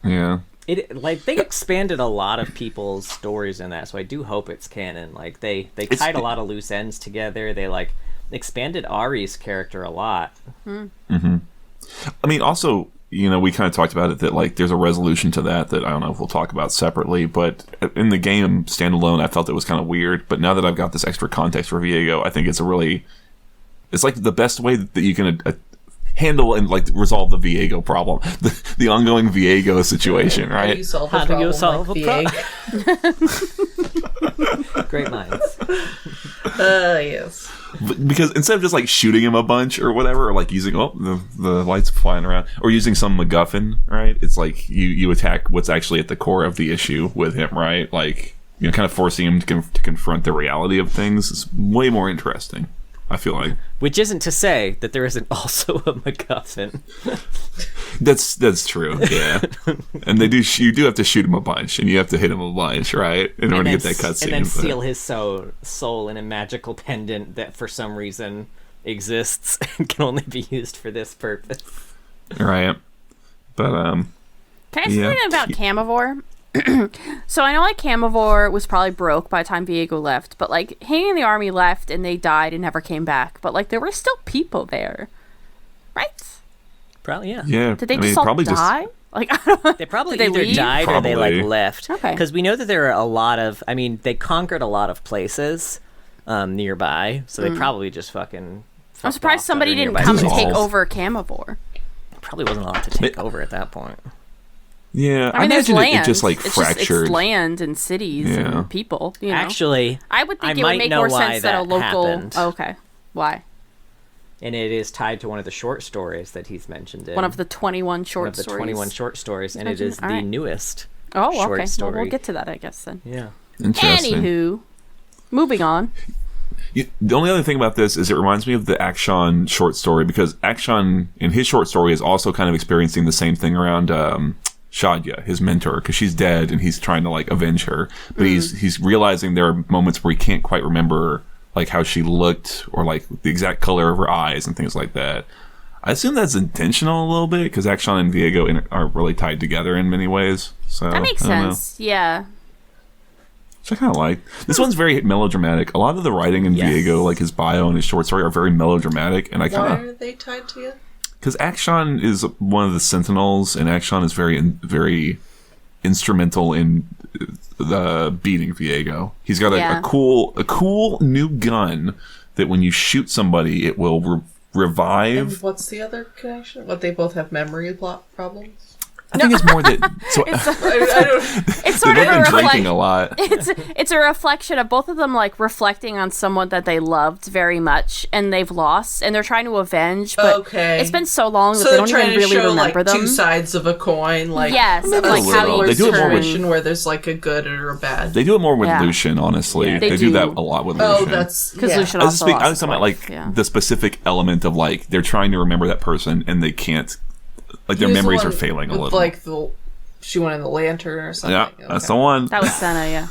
Yeah. They expanded a lot of people's stories in that, so I do hope it's canon. Like they tied a lot of loose ends together. They like expanded Ari's character a lot. Mm-hmm. I mean, also, you know, we kind of talked about it that, like, there's a resolution to that I don't know if we'll talk about separately, but in the game standalone, I felt it was kind of weird, but now that I've got this extra context for Viego, I think it's like the best way that you can handle and, like, resolve the Viego problem. The ongoing Viego situation, right? How do you solve a problem? Great minds. Yes. Because instead of just like shooting him a bunch or whatever, or like using the lights flying around, or using some MacGuffin, right? It's like you attack what's actually at the core of the issue with him, right? Like, you know, kind of forcing him to confront the reality of things is way more interesting, I feel like. Which isn't to say that there isn't also a MacGuffin. That's true, yeah. And you do have to shoot him a bunch, and you have to hit him a bunch, right, in order to get that cutscene. And then seal his soul in a magical pendant that for some reason exists and can only be used for this purpose. Right. But can I say something about Camivore? So I know like Camivore was probably broke by the time Viego left, but like he and the army left and they died and never came back. But like there were still people there, right? Probably, yeah. Yeah. Did they just all die? Like I don't know. They probably either died or they like left. Okay. Because we know that there are a lot of. I mean, they conquered a lot of places nearby, so they probably just fucking. I'm surprised somebody didn't come and take over Camivore. Probably wasn't allowed to take over at that point. Yeah, I mean, imagine land. It just like fractured. It's land and cities and people. You know? Actually, I would think it would make more sense that a local. Oh, okay, why? And it is tied to one of the short stories that he's mentioned in one of the 21 short stories. 21 short stories, and it is the newest. Oh, short okay. Story. Well, we'll get to that, I guess then. Yeah. Interesting. Anywho, moving on. The only other thing about this is it reminds me of the Akshan short story, because Akshan in his short story is also kind of experiencing the same thing around Shadya, his mentor, because she's dead and he's trying to like avenge her, but he's realizing there are moments where he can't quite remember like how she looked or like the exact color of her eyes and things like that. I assume that's intentional a little bit because Akshan and Viego are really tied together in many ways. So that makes sense. Yeah. which I kind of like. This one's very melodramatic. A lot of the writing in Viego, like his bio and his short story, are very melodramatic, and I kind of. Why are they tied together? Because Action is one of the Sentinels, and Action is very instrumental in the beating Viego. He's got a cool new gun that when you shoot somebody, it will revive. And what's the other connection? What, they both have memory problems? I think it's more that. So, it's sort of been drinking a lot. It's a reflection of both of them, like reflecting on someone that they loved very much and they've lost, and they're trying to avenge. But it's been so long that they don't even really remember them. Two sides of a coin, like yes, and like how you they do it more with where there's like a good or a bad. They do it more with Lucian, honestly. They do that a lot with Lucian. Oh, that's because Lucian also lost. I was talking about like the specific element of like they're trying to remember that person and they can't. Like their memories are failing a little. Like she went in the lantern or something. Yeah, that's the one. That was Senna, yeah.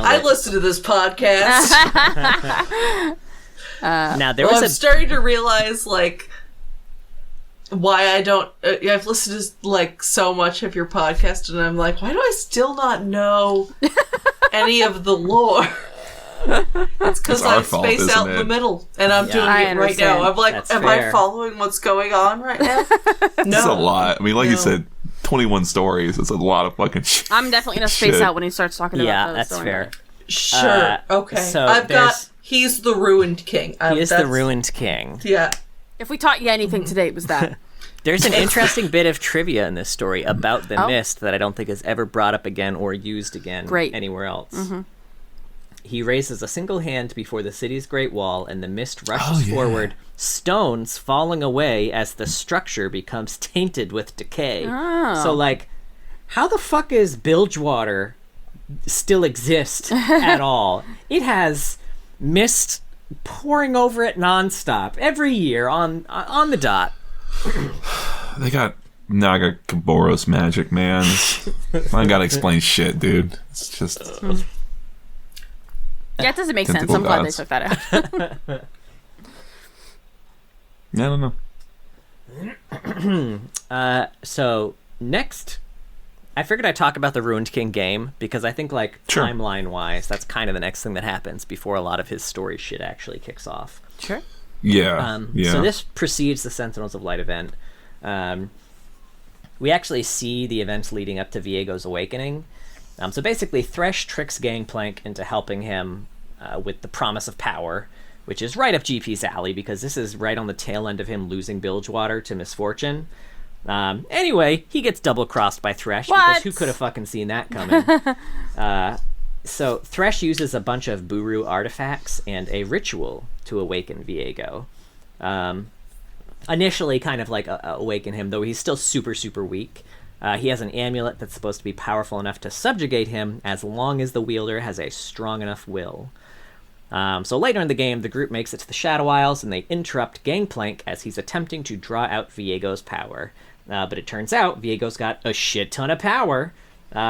I listened to this podcast. Now there was I'm starting to realize like why I don't. I've listened to like so much of your podcast, and I'm like, why do I still not know any of the lore? It's because I space out in the middle, and I'm doing it right now. I'm like, am I following what's going on right now? No. It's a lot. I mean, like you said, 21 stories. It's a lot of fucking shit. I'm definitely going to space out when he starts talking about Yeah, those. that's fair. Sure. Okay. So I've got, he's the ruined king. He is the ruined king. Yeah. If we taught you anything today, it was that. There's an interesting bit of trivia in this story about the mist that I don't think is ever brought up again or used again anywhere else. Mm-hmm. He raises a single hand before the city's great wall, and the mist rushes forward, stones falling away as the structure becomes tainted with decay. Oh. So, like, how the fuck is Bilgewater still exist at all? It has mist pouring over it nonstop every year on the dot. They got Naga Kaboros magic, man. I gotta explain shit, dude. It's just. Yeah, it doesn't make sense. I'm glad they took that out. Yeah, I don't know. So next, I figured I'd talk about the Ruined King game because I think, like, timeline-wise, that's kind of the next thing that happens before a lot of his story shit actually kicks off. Sure. Yeah. So this precedes the Sentinels of Light event. We actually see the events leading up to Viego's awakening. So basically, Thresh tricks Gangplank into helping him with the promise of power, which is right up GP's alley because this is right on the tail end of him losing Bilgewater to misfortune. Anyway, he gets double-crossed by Thresh because who could have fucking seen that coming? So Thresh uses a bunch of Buru artifacts and a ritual to awaken Viego. Initially kind of like awaken him, though he's still super, super weak. He has an amulet that's supposed to be powerful enough to subjugate him as long as the wielder has a strong enough will. So later in the game, the group makes it to the Shadow Isles, and they interrupt Gangplank as he's attempting to draw out Viego's power. But it turns out Viego's got a shit ton of power,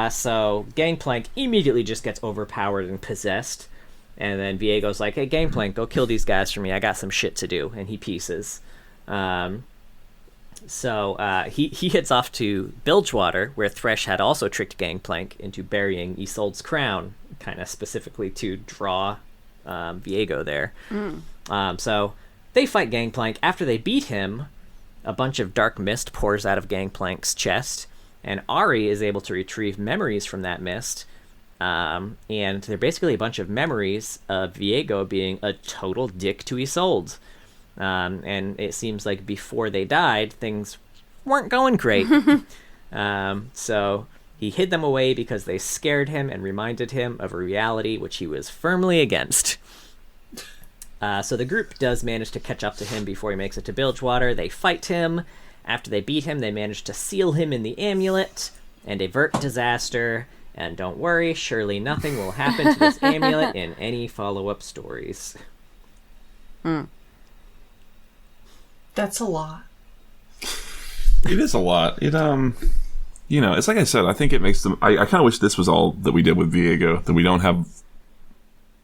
so Gangplank immediately just gets overpowered and possessed. And then Viego's like, hey, Gangplank, go kill these guys for me. I got some shit to do. And he pieces. So he heads off to Bilgewater, where Thresh had also tricked Gangplank into burying Isolde's crown, kind of specifically to draw Viego there. So they fight Gangplank. After they beat him, a bunch of dark mist pours out of Gangplank's chest, and Ari is able to retrieve memories from that mist. And they're basically a bunch of memories of Viego being a total dick to Isolde. And it seems like before they died, things weren't going great. So he hid them away because they scared him and reminded him of a reality which he was firmly against. So the group does manage to catch up to him before he makes it to Bilgewater. They fight him. After they beat him, they manage to seal him in the amulet and avert disaster. And don't worry, surely nothing will happen to this amulet in any follow-up stories. That's a lot. It is a lot. It it's like I said, I think it makes them I kind of wish this was all that we did with Viego, that we don't have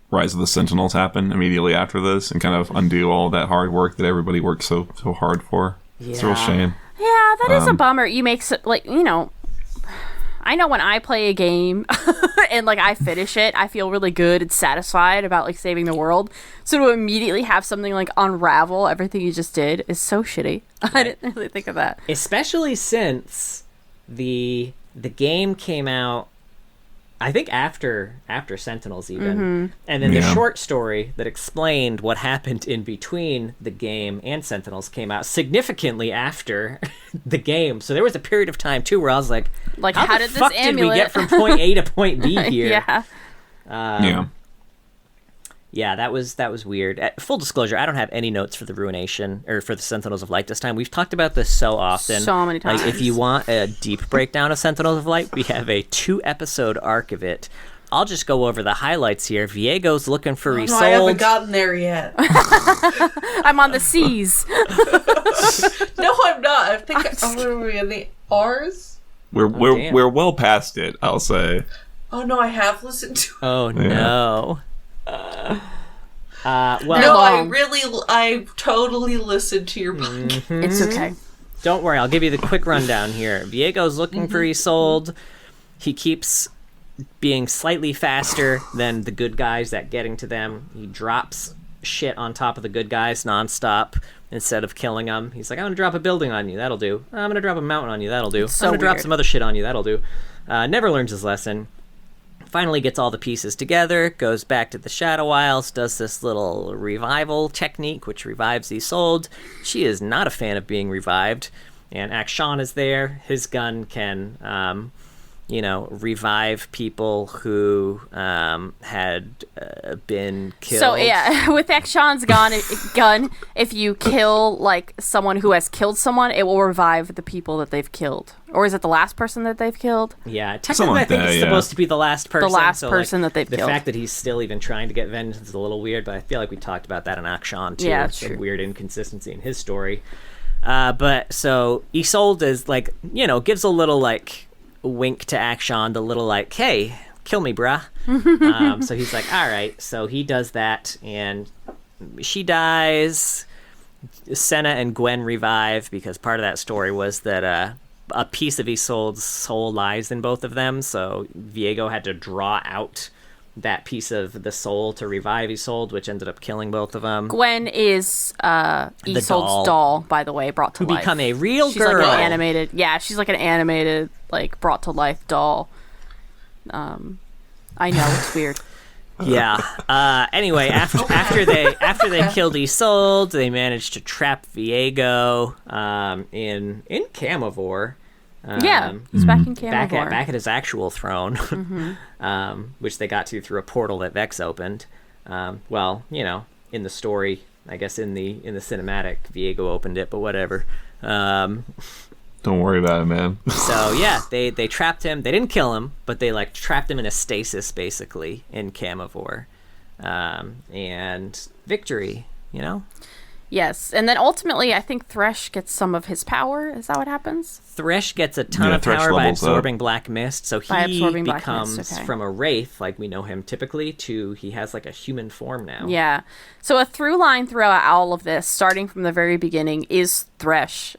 Rise of the Sentinels happen immediately after this and kind of undo all that hard work that everybody worked so hard for. Yeah. It's a real shame. Yeah, that is a bummer. You make I know when I play a game and like I finish it, I feel really good and satisfied about like saving the world. So to immediately have something like unravel everything you just did is so shitty. I didn't really think of that. Especially since the game came out, I think after Sentinels even, and then the short story that explained what happened in between the game and Sentinels came out significantly after the game. So there was a period of time too where I was like how did this amulet did we get from point A to point B here? Yeah, that was weird. Full disclosure, I don't have any notes for the Ruination or for the Sentinels of Light this time. We've talked about this so often. So many times. Like, if you want a deep breakdown of Sentinels of Light, we have a 2-episode arc of it. I'll just go over the highlights here. Viego's looking for Resold. No, I haven't gotten there yet. I'm on the C's. No, I'm not. I think are we in the R's? We're well past it, I'll say. Oh no, I have listened to it. Oh no. Well, no, I totally listened to your podcast. It's okay. Don't worry, I'll give you the quick rundown here. Viego's looking for Isolde. He keeps being slightly faster than the good guys at getting to them. He drops shit on top of the good guys nonstop instead of killing them. He's like, I'm going to drop a building on you. That'll do. I'm going to drop a mountain on you. That'll do. So I'm going to drop weird. some other shit on you. That'll do. Never learns his lesson. Finally gets all the pieces together, goes back to the Shadow Isles, does this little revival technique, which revives Isolde. She is not a fan of being revived. And Akshan is there. His gun can, revive people who had been killed. So, yeah, with Akshan's gun, if you kill, like, someone who has killed someone, it will revive the people that they've killed. Or is it the last person that they've killed? Yeah, technically I think it's supposed to be the last person. The last so, person like, that they've the killed. The fact that he's still even trying to get vengeance is a little weird, but I feel like we talked about that in Akshan, too. Yeah, it's true. a weird inconsistency in his story. But, so, Isolde is, like, gives a little, like, wink to Akshan, the little, like, hey, kill me, bruh. So he's like, all right. So he does that, and she dies. Senna and Gwen revive, because part of that story was that a piece of Isolde's soul lies in both of them, so Viego had to draw out that piece of the soul to revive Isolde, which ended up killing both of them. Gwen is Isolde's doll, by the way, brought to life. Who become a real she's girl. Like an animated, she's like an animated, like, brought to life doll. I know, it's weird. Yeah. Anyway, after they killed Isolde, they managed to trap Viego in Camivore. He's back in Camivore. Back at his actual throne, which they got to through a portal that Vex opened. In the story, I guess in the cinematic, Viego opened it, but whatever. Don't worry about it, man. So yeah, they trapped him. They didn't kill him, but they like trapped him in a stasis basically in Camivore, and victory. Yes, and then ultimately, I think Thresh gets some of his power. Is that what happens? Thresh gets a ton of power by absorbing black mist, so he becomes from a wraith, like we know him typically, to he has like a human form now. Yeah. So a through line throughout all of this, starting from the very beginning, is Thresh.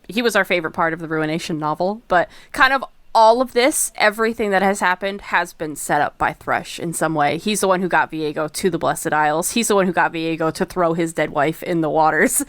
He was our favorite part of the Ruination novel, but kind of all of this, everything that has happened, has been set up by Thresh in some way. He's the one who got Viego to the Blessed Isles. He's the one who got Viego to throw his dead wife in the waters.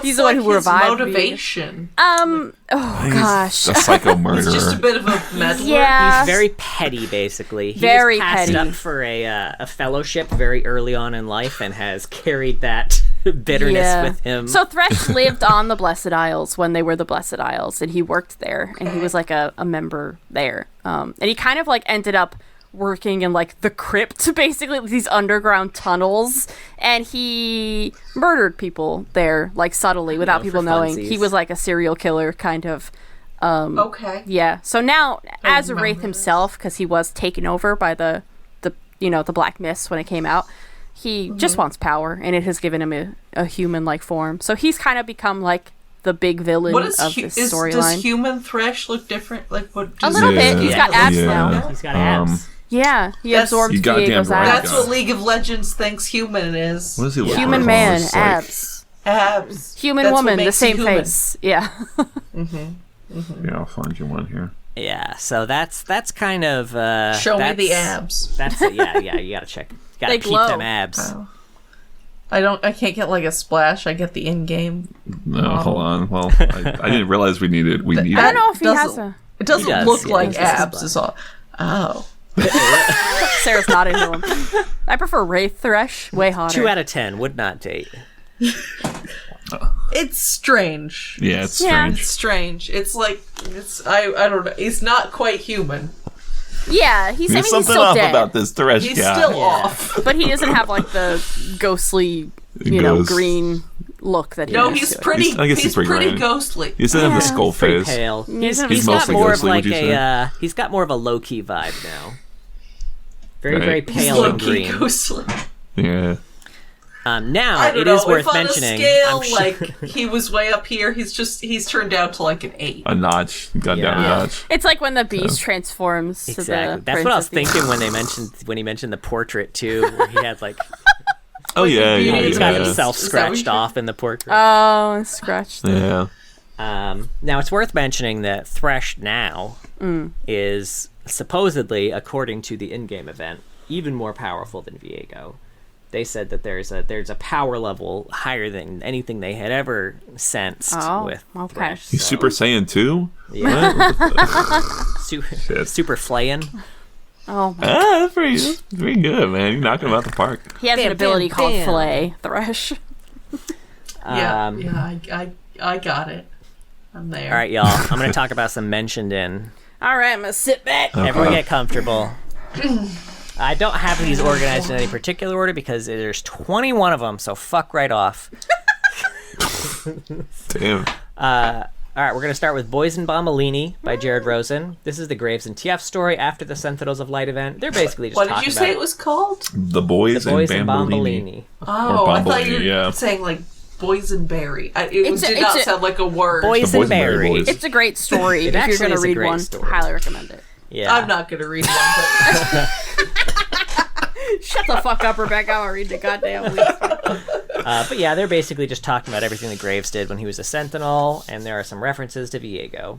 He's the one who revived motivation? Gosh. A psycho murderer. He's just a bit of a meddler. Yeah. He's very petty, basically. He very was passed petty. up for a fellowship very early on in life and has carried that bitterness with him. So Thresh lived on the Blessed Isles when they were the Blessed Isles, and he worked there, and he was like a member there. And he kind of like ended up working in like the crypt, basically these underground tunnels, and he murdered people there like subtly without people knowing. He was like a serial killer kind of. Okay. Yeah. So now, as a wraith himself, because he was taken over by the Black Mist when it came out, he just wants power, and it has given him a human-like form. So he's kind of become like the big villain of this storyline. Does human Thresh look different? Like what? A little bit. He's got abs now. He's got abs. Yeah, he absorbed Viego's That's abs. what League of Legends thinks human is. What does he look Human like? man, Almost abs. Abs. Human That's woman, what the makes same you human. face. Yeah. Yeah, I'll find you one here. Yeah, so that's kind of Show me the abs. That's it. Yeah, you gotta check. You gotta They keep glow. them abs. Oh. I can't get like a splash. I get the in-game. No, hold on. Well, I didn't realize we needed. I don't know if he has a. It doesn't does, look yeah, like he has a abs. Is all. Oh. Sarah's not into him. I prefer Wraith Thresh. Way hotter. 2 out of 10 would not date. It's strange. Yeah, it's Yeah. strange. It's strange. It's like I don't know. He's not quite human. Yeah, he's There's still something off dead, about this Thresh He's guy. still off. but he doesn't have like the ghostly, Ghost. green look that he No, used he's to. pretty. I guess he's pretty pretty green. ghostly. He doesn't have the skull Pretty face. pale. He's He's got mostly more of ghostly, like would you say? he's got more of a low key vibe now. Very Right. very He's pale and low-key green. ghostly. Yeah. Now I don't it know. is worth if on mentioning. a scale, I'm sure- like he was way up here, he's turned down to like an 8. A notch. Got down a Yeah. notch. It's like when the beast transforms to exactly. the That's what I was princess thinking when he mentioned the portrait too, where he had like Oh, yeah, Beauty yeah, and he's got Yeah. yeah. himself Is that what scratched you- off in the portrait. Oh, scratched. Yeah. Now it's worth mentioning that Thresh now is supposedly, according to the in-game event, even more powerful than Viego. They said that there's a power level higher than anything they had ever sensed Oh, with okay. Thresh. He's so- Super Saiyan 2? Yeah. Shit. super flayin'. Oh, my. That's pretty good, man. You're knocking him out the park. He has an Bam, ability bam, called bam. Flay Thresh. I got it. I'm there. All right, y'all. I'm going to talk about some mentioned in. All right, I'm gonna sit back. Everyone get comfortable. I don't have these organized in any particular order because there's 21 of them, so fuck right off. Damn. All right, we're going to start with Boys in Bombolini by Jared Rosen. This is the Graves and TF story after the Sentinels of Light event. They're basically just What talking did you about say it was called? The Boys, the Boys in and Bambolini. Bombolini. Oh, I thought you were yeah. saying like boysenberry. It It's did a- not it's a- sound like a word. Boysenberry. Boys. It's a great story. It if you're actually gonna is a read great one, story. highly recommend it. Yeah. I'm not gonna read one, but Shut the fuck up, Rebecca. I'll read the goddamn week. But yeah, they're basically just talking about everything that Graves did when he was a Sentinel, and there are some references to Viego.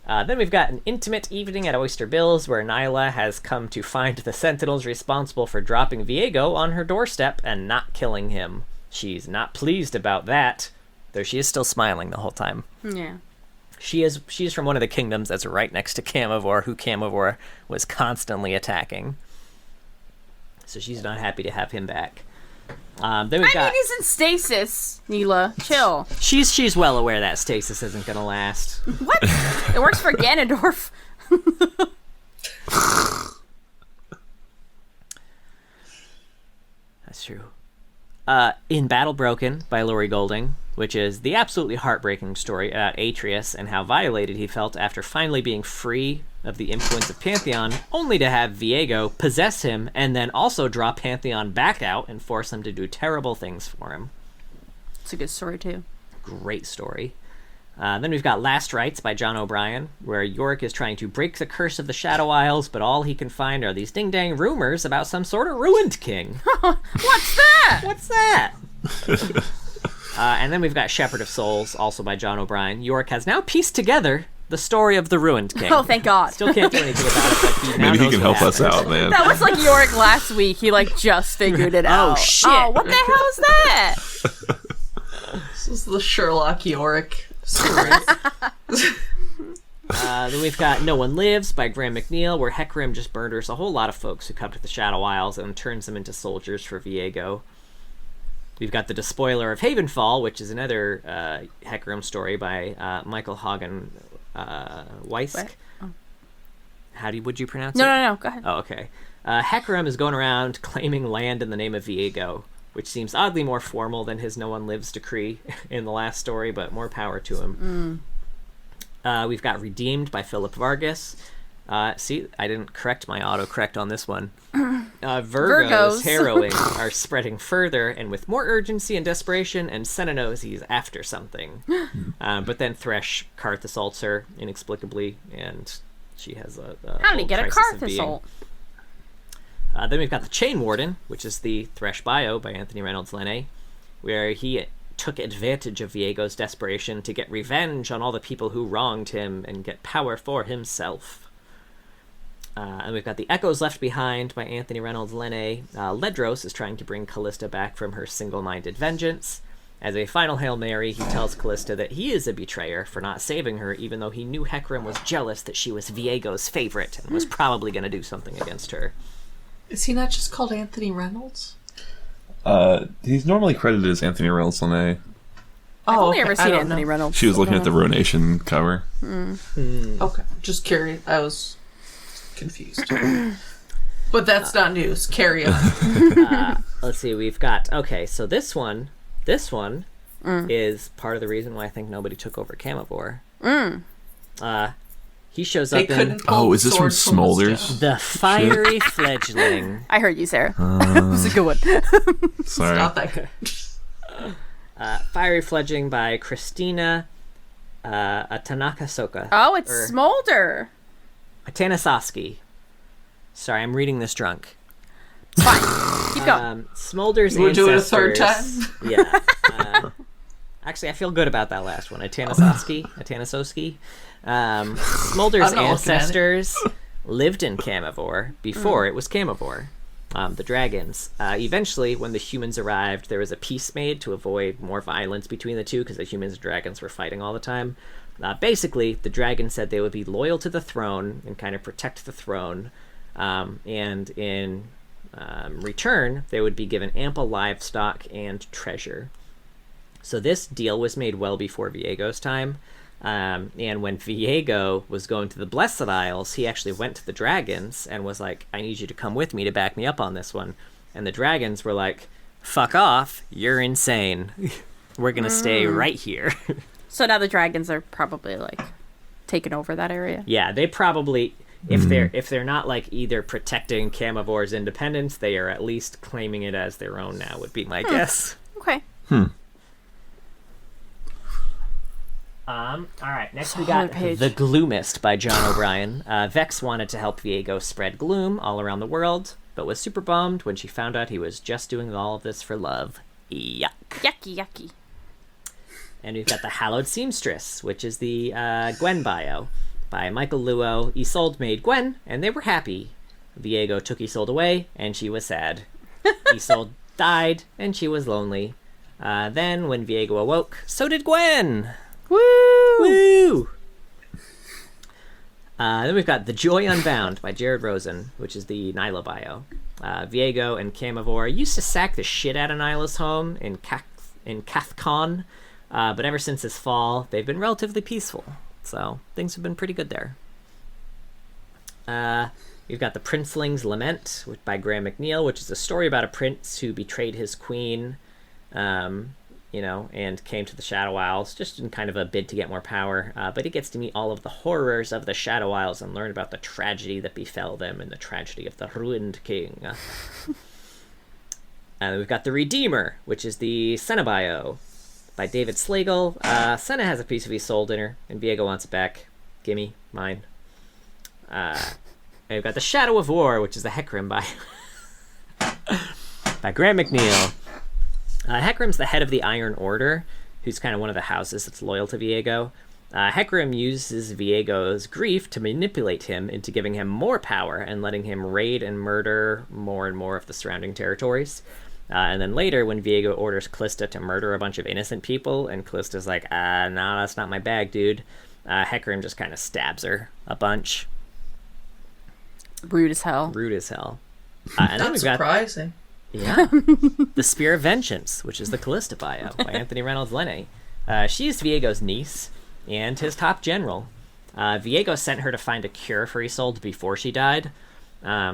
Then we've got an intimate evening at Oyster Bill's where Nyla has come to find the Sentinels responsible for dropping Viego on her doorstep and not killing him. She's not pleased about that, though she is still smiling the whole time. Yeah. She's from one of the kingdoms that's right next to Camivore, who Camivore was constantly attacking. So she's not happy to have him back. Then we've I got... mean, he's in stasis, Neela. Chill. She's well aware that stasis isn't gonna last. What? It works for Ganondorf. That's true. In Battle Broken by Laurie Golding, which is the absolutely heartbreaking story about Atreus and how violated he felt after finally being free of the influence of Pantheon, only to have Viego possess him and then also draw Pantheon back out and force him to do terrible things for him. It's a good story, too. Great story. Then we've got Last Rites by John O'Brien, where Yorick is trying to break the curse of the Shadow Isles, but all he can find are these ding-dang rumors about some sort of ruined king. What's that? What's that? And then we've got Shepherd of Souls, also by John O'Brien. Yorick has now pieced together the story of the ruined king. Oh, thank God. Still can't do anything about it, but he now Maybe he knows can what help us happened. out, man. That was like Yorick last week. He just figured it out. shit. Oh, what the hell is that? this is the Sherlock Yorick story. Then we've got No One Lives by Graham McNeil, where Hecarim just murders a whole lot of folks who come to the Shadow Isles and turns them into soldiers for Viego. We've got The Despoiler of Havenfall, which is another Hecarim story by Michael Hagen Weisk. What? Oh. Would you pronounce it? No. Go ahead. Oh, okay. Hecarim is going around claiming land in the name of Viego, which seems oddly more formal than his No One Lives decree in the last story, but more power to him. We've got Redeemed by Philip Vargas. See, I didn't correct my autocorrect on this one. Virgo's Virgos. harrowing are spreading further and with more urgency and desperation, and Senna knows he's after something. But then Thresh Karth assaults her inexplicably, and she has a How did he whole get a crisis of Karth being. assault? Then we've got The Chain Warden, which is the Thresh bio by Anthony Reynolds Lene, where he took advantage of Viego's desperation to get revenge on all the people who wronged him and get power for himself. And we've got The Echoes Left Behind by Anthony Reynolds Lene. Ledros is trying to bring Callista back from her single-minded vengeance. As a final Hail Mary, he tells Callista that he is a betrayer for not saving her, even though he knew Hecarim was jealous that she was Viego's favorite and was probably going to do something against her. Is he not just called Anthony Reynolds? He's normally credited as Anthony Reynolds Lene. I've only ever seen Anthony Reynolds. She was looking at the Ruination cover. Okay, just curious. I was confused. But that's not news. Carry on. Let's see, we've got... Okay, so this one is part of the reason why I think nobody took over Camivore. He shows up in... Oh, is this from Smolders? The Fiery Fledgling. I heard you, Sarah. It was a good one. Sorry. Not that good. Fiery Fledgling by Christina Tanakasoka. Oh, it's Smolder. Tanasaski. Sorry, I'm reading this drunk. It's fine. Keep going. Smolder's We'll ancestors... do it a third time? Yeah. Actually, I feel good about that last one. Tanasoski. Smolder's ancestors lived in Camivore before it was Camivore. The dragons. Eventually, when the humans arrived, there was a peace made to avoid more violence between the two because the humans and dragons were fighting all the time. Basically, the dragons said they would be loyal to the throne and kind of protect the throne. And in return, they would be given ample livestock and treasure. So this deal was made well before Viego's time. And when Viego was going to the Blessed Isles, he actually went to the dragons and was like, I need you to come with me to back me up on this one. And the dragons were like, fuck off, you're insane. We're going to stay right here. So now the dragons are probably, like, taking over that area? Yeah, they probably... If they're not, like, either protecting Camivore's independence, they are at least claiming it as their own now, would be my guess. Okay. All right, next we got The Gloomist by John O'Brien. Vex wanted to help Viego spread gloom all around the world, but was super bummed when she found out he was just doing all of this for love. Yuck. Yucky. And we've got The Hallowed Seamstress, which is the Gwen bio by Michael Luo. Isolde made Gwen, and they were happy. Viego took Isolde away, and she was sad. Isolde died, and she was lonely. Then, when Viego awoke, so did Gwen! Woo! Then we've got The Joy Unbound by Jared Rosen, which is the Nyla bio. Viego and Camivore used to sack the shit out of Nyla's home in Cathcon, but ever since his fall, they've been relatively peaceful. So, things have been pretty good there. We've got The Princeling's Lament by Graham McNeil, which is a story about a prince who betrayed his queen, and came to the Shadow Isles, just in kind of a bid to get more power. But he gets to meet all of the horrors of the Shadow Isles and learn about the tragedy that befell them and the tragedy of the ruined king. And we've got The Redeemer, which is the Senna bio by David Slagle. Senna has a piece of Isolde in her, and Viego wants it back. Gimme, mine. And we've got The Shadow of War, which is the Hecarim bio by Graham McNeil. Hecarim's the head of the Iron Order, who's kind of one of the houses that's loyal to Viego. Hecarim uses Viego's grief to manipulate him into giving him more power and letting him raid and murder more and more of the surrounding territories. And then later, when Viego orders Callista to murder a bunch of innocent people, and Callista's like, nah, that's not my bag, dude, Hecarim just kind of stabs her a bunch. Rude as hell. Not And then we've got... surprising. Yeah. The Spear of Vengeance, which is the Callista bio by Anthony Reynolds Lene. She is Viego's niece and his top general. Viego sent her to find a cure for Isolde before she died.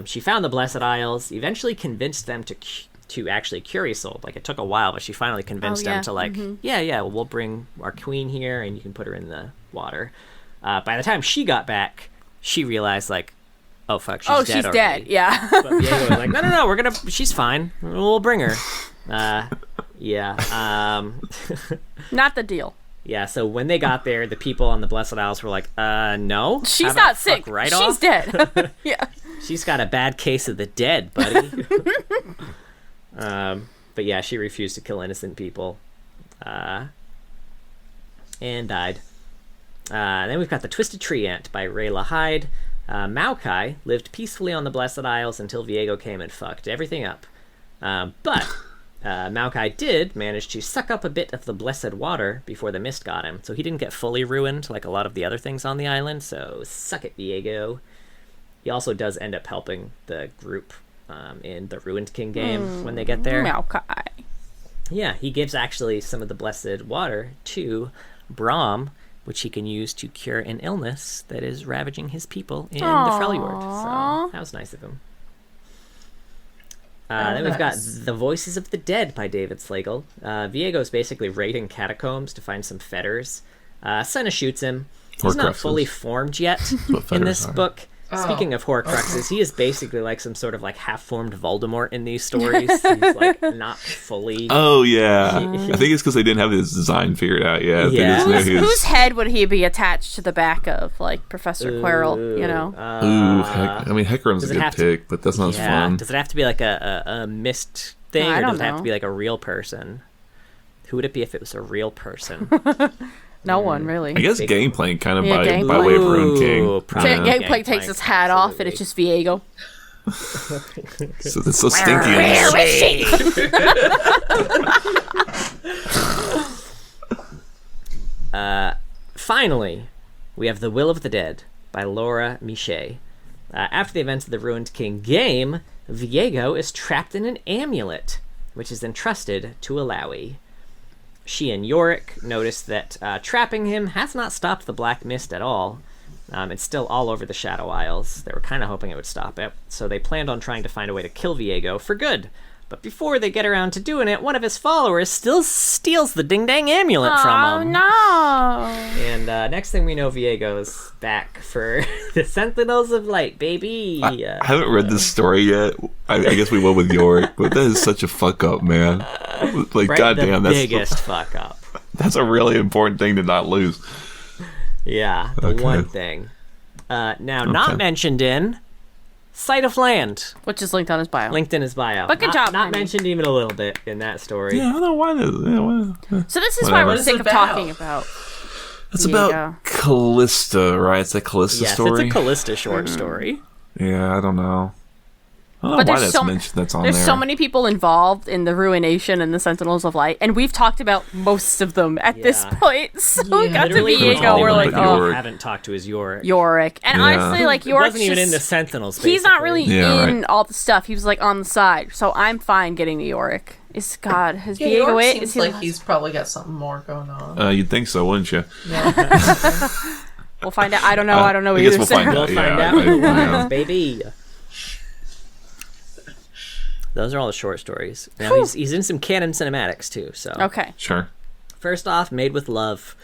She found the Blessed Isles, eventually convinced them to actually cure Isolde. Like, it took a while, but she finally convinced them to, like, well, we'll bring our queen here and you can put her in the water. By the time she got back, she realized, like, oh, fuck, she's dead already. Dead, yeah. But Viego was like, no, she's fine. We'll bring her. Not the deal. Yeah, so when they got there, the people on the Blessed Isles were like, no. She's not sick. Right She's off? Dead. Yeah. She's got a bad case of the dead, buddy. But yeah, she refused to kill innocent people. and died. Then we've got The Twisted Tree Ant by Rayla Hyde. Maokai lived peacefully on the Blessed Isles until Viego came and fucked everything up. But Maokai did manage to suck up a bit of the blessed water before the mist got him, so he didn't get fully ruined like a lot of the other things on the island, so suck it, Viego. He also does end up helping the group in the Ruined King game when they get there. Maokai. Yeah, he gives actually some of the blessed water to Brahm, which he can use to cure an illness that is ravaging his people in the Freljord. So that was nice of him. Then we've got The Voices of the Dead by David Slagle. Viego's basically raiding catacombs to find some fetters. Senna shoots him. He's not fully formed yet in this book. Speaking of Horcruxes, he is basically like some sort of like half-formed Voldemort in these stories. He's like not fully. Oh yeah, I think it's because they didn't have his design figured out yet. Yeah. Whose head would he be attached to the back of, like Professor Quirrell? You know. I mean, Hecarim's a good pick, but that's not as fun. Does it have to be like a mist thing, or does it have to be like a real person? Who would it be if it was a real person? No one, really. I guess Gangplank kind of by way of Ruined King. Gangplank takes his hat off and it's just Viego. So it's so stinky. Where is she? Finally, we have The Will of the Dead by Laura Miche. After the events of the Ruined King game, Viego is trapped in an amulet, which is entrusted to Alawi. She and Yorick notice that trapping him has not stopped the Black Mist at all. It's still all over the Shadow Isles. They were kind of hoping it would stop it, so they planned on trying to find a way to kill Viego for good. But before they get around to doing it, one of his followers still steals the ding-dang amulet from him. Oh, no! And next thing we know, Viego's back for the Sentinels of Light, baby! I haven't read this story yet. I guess we will with Yorick, but that is such a fuck-up, man. Like, right? goddamn, that's the biggest fuck-up. That's a really important thing to not lose. Yeah, the one thing. Not mentioned in Sight of Land, which is linked on his bio. Linked in his bio. But good job. Not mentioned even a little bit in that story. Yeah, I don't know why. So this is why we're sick of talking about. It's about Callista, right? It's a Callista story. It's a Callista short story. Yeah, I don't know. I don't know why that's mentioned. That's on there. There's so many people involved in the Ruination and the Sentinels of Light, and we've talked about most of them at this point. So we got to Viego, we're like, I haven't talked to his Yorick. And honestly, like Yorick wasn't even in the Sentinels. Basically. He's not really in all the stuff. He was like on the side, so I'm fine getting the Yorick. Has Viego it? Seems like he's probably got something more going on. You'd think so, wouldn't you? Yeah. We'll find out. I don't know. I don't know I either. Guess we'll find out. We'll find out who wins, baby. Those are all the short stories. Now he's in some canon cinematics too. So okay, sure. First off, Made with Love,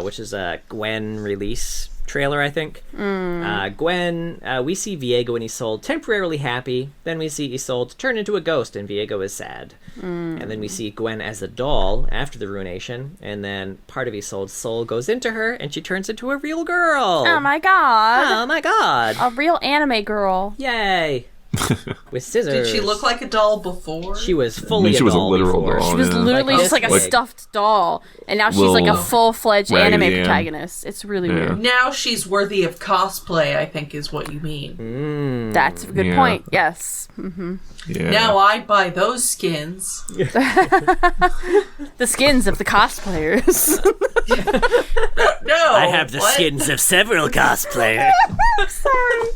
which is a Gwen release trailer, I think. Gwen, we see Viego and Isolde temporarily happy. Then we see Isolde turn into a ghost, and Viego is sad. And then we see Gwen as a doll after the ruination, and then part of Isolde's soul goes into her, and she turns into a real girl. Oh my god! A real anime girl! Yay! With scissors. Did she look like a doll before? She was fully she was a literal before. doll. She was literally just like a stuffed doll, and now she's like a full-fledged anime protagonist. It's really weird. Now she's worthy of cosplay, I think is what you mean. That's a good point. Yes. Mm-hmm. Yeah. Now I buy those skins. The skins of the cosplayers. No, I have the skins of several cosplayers. I'm sorry.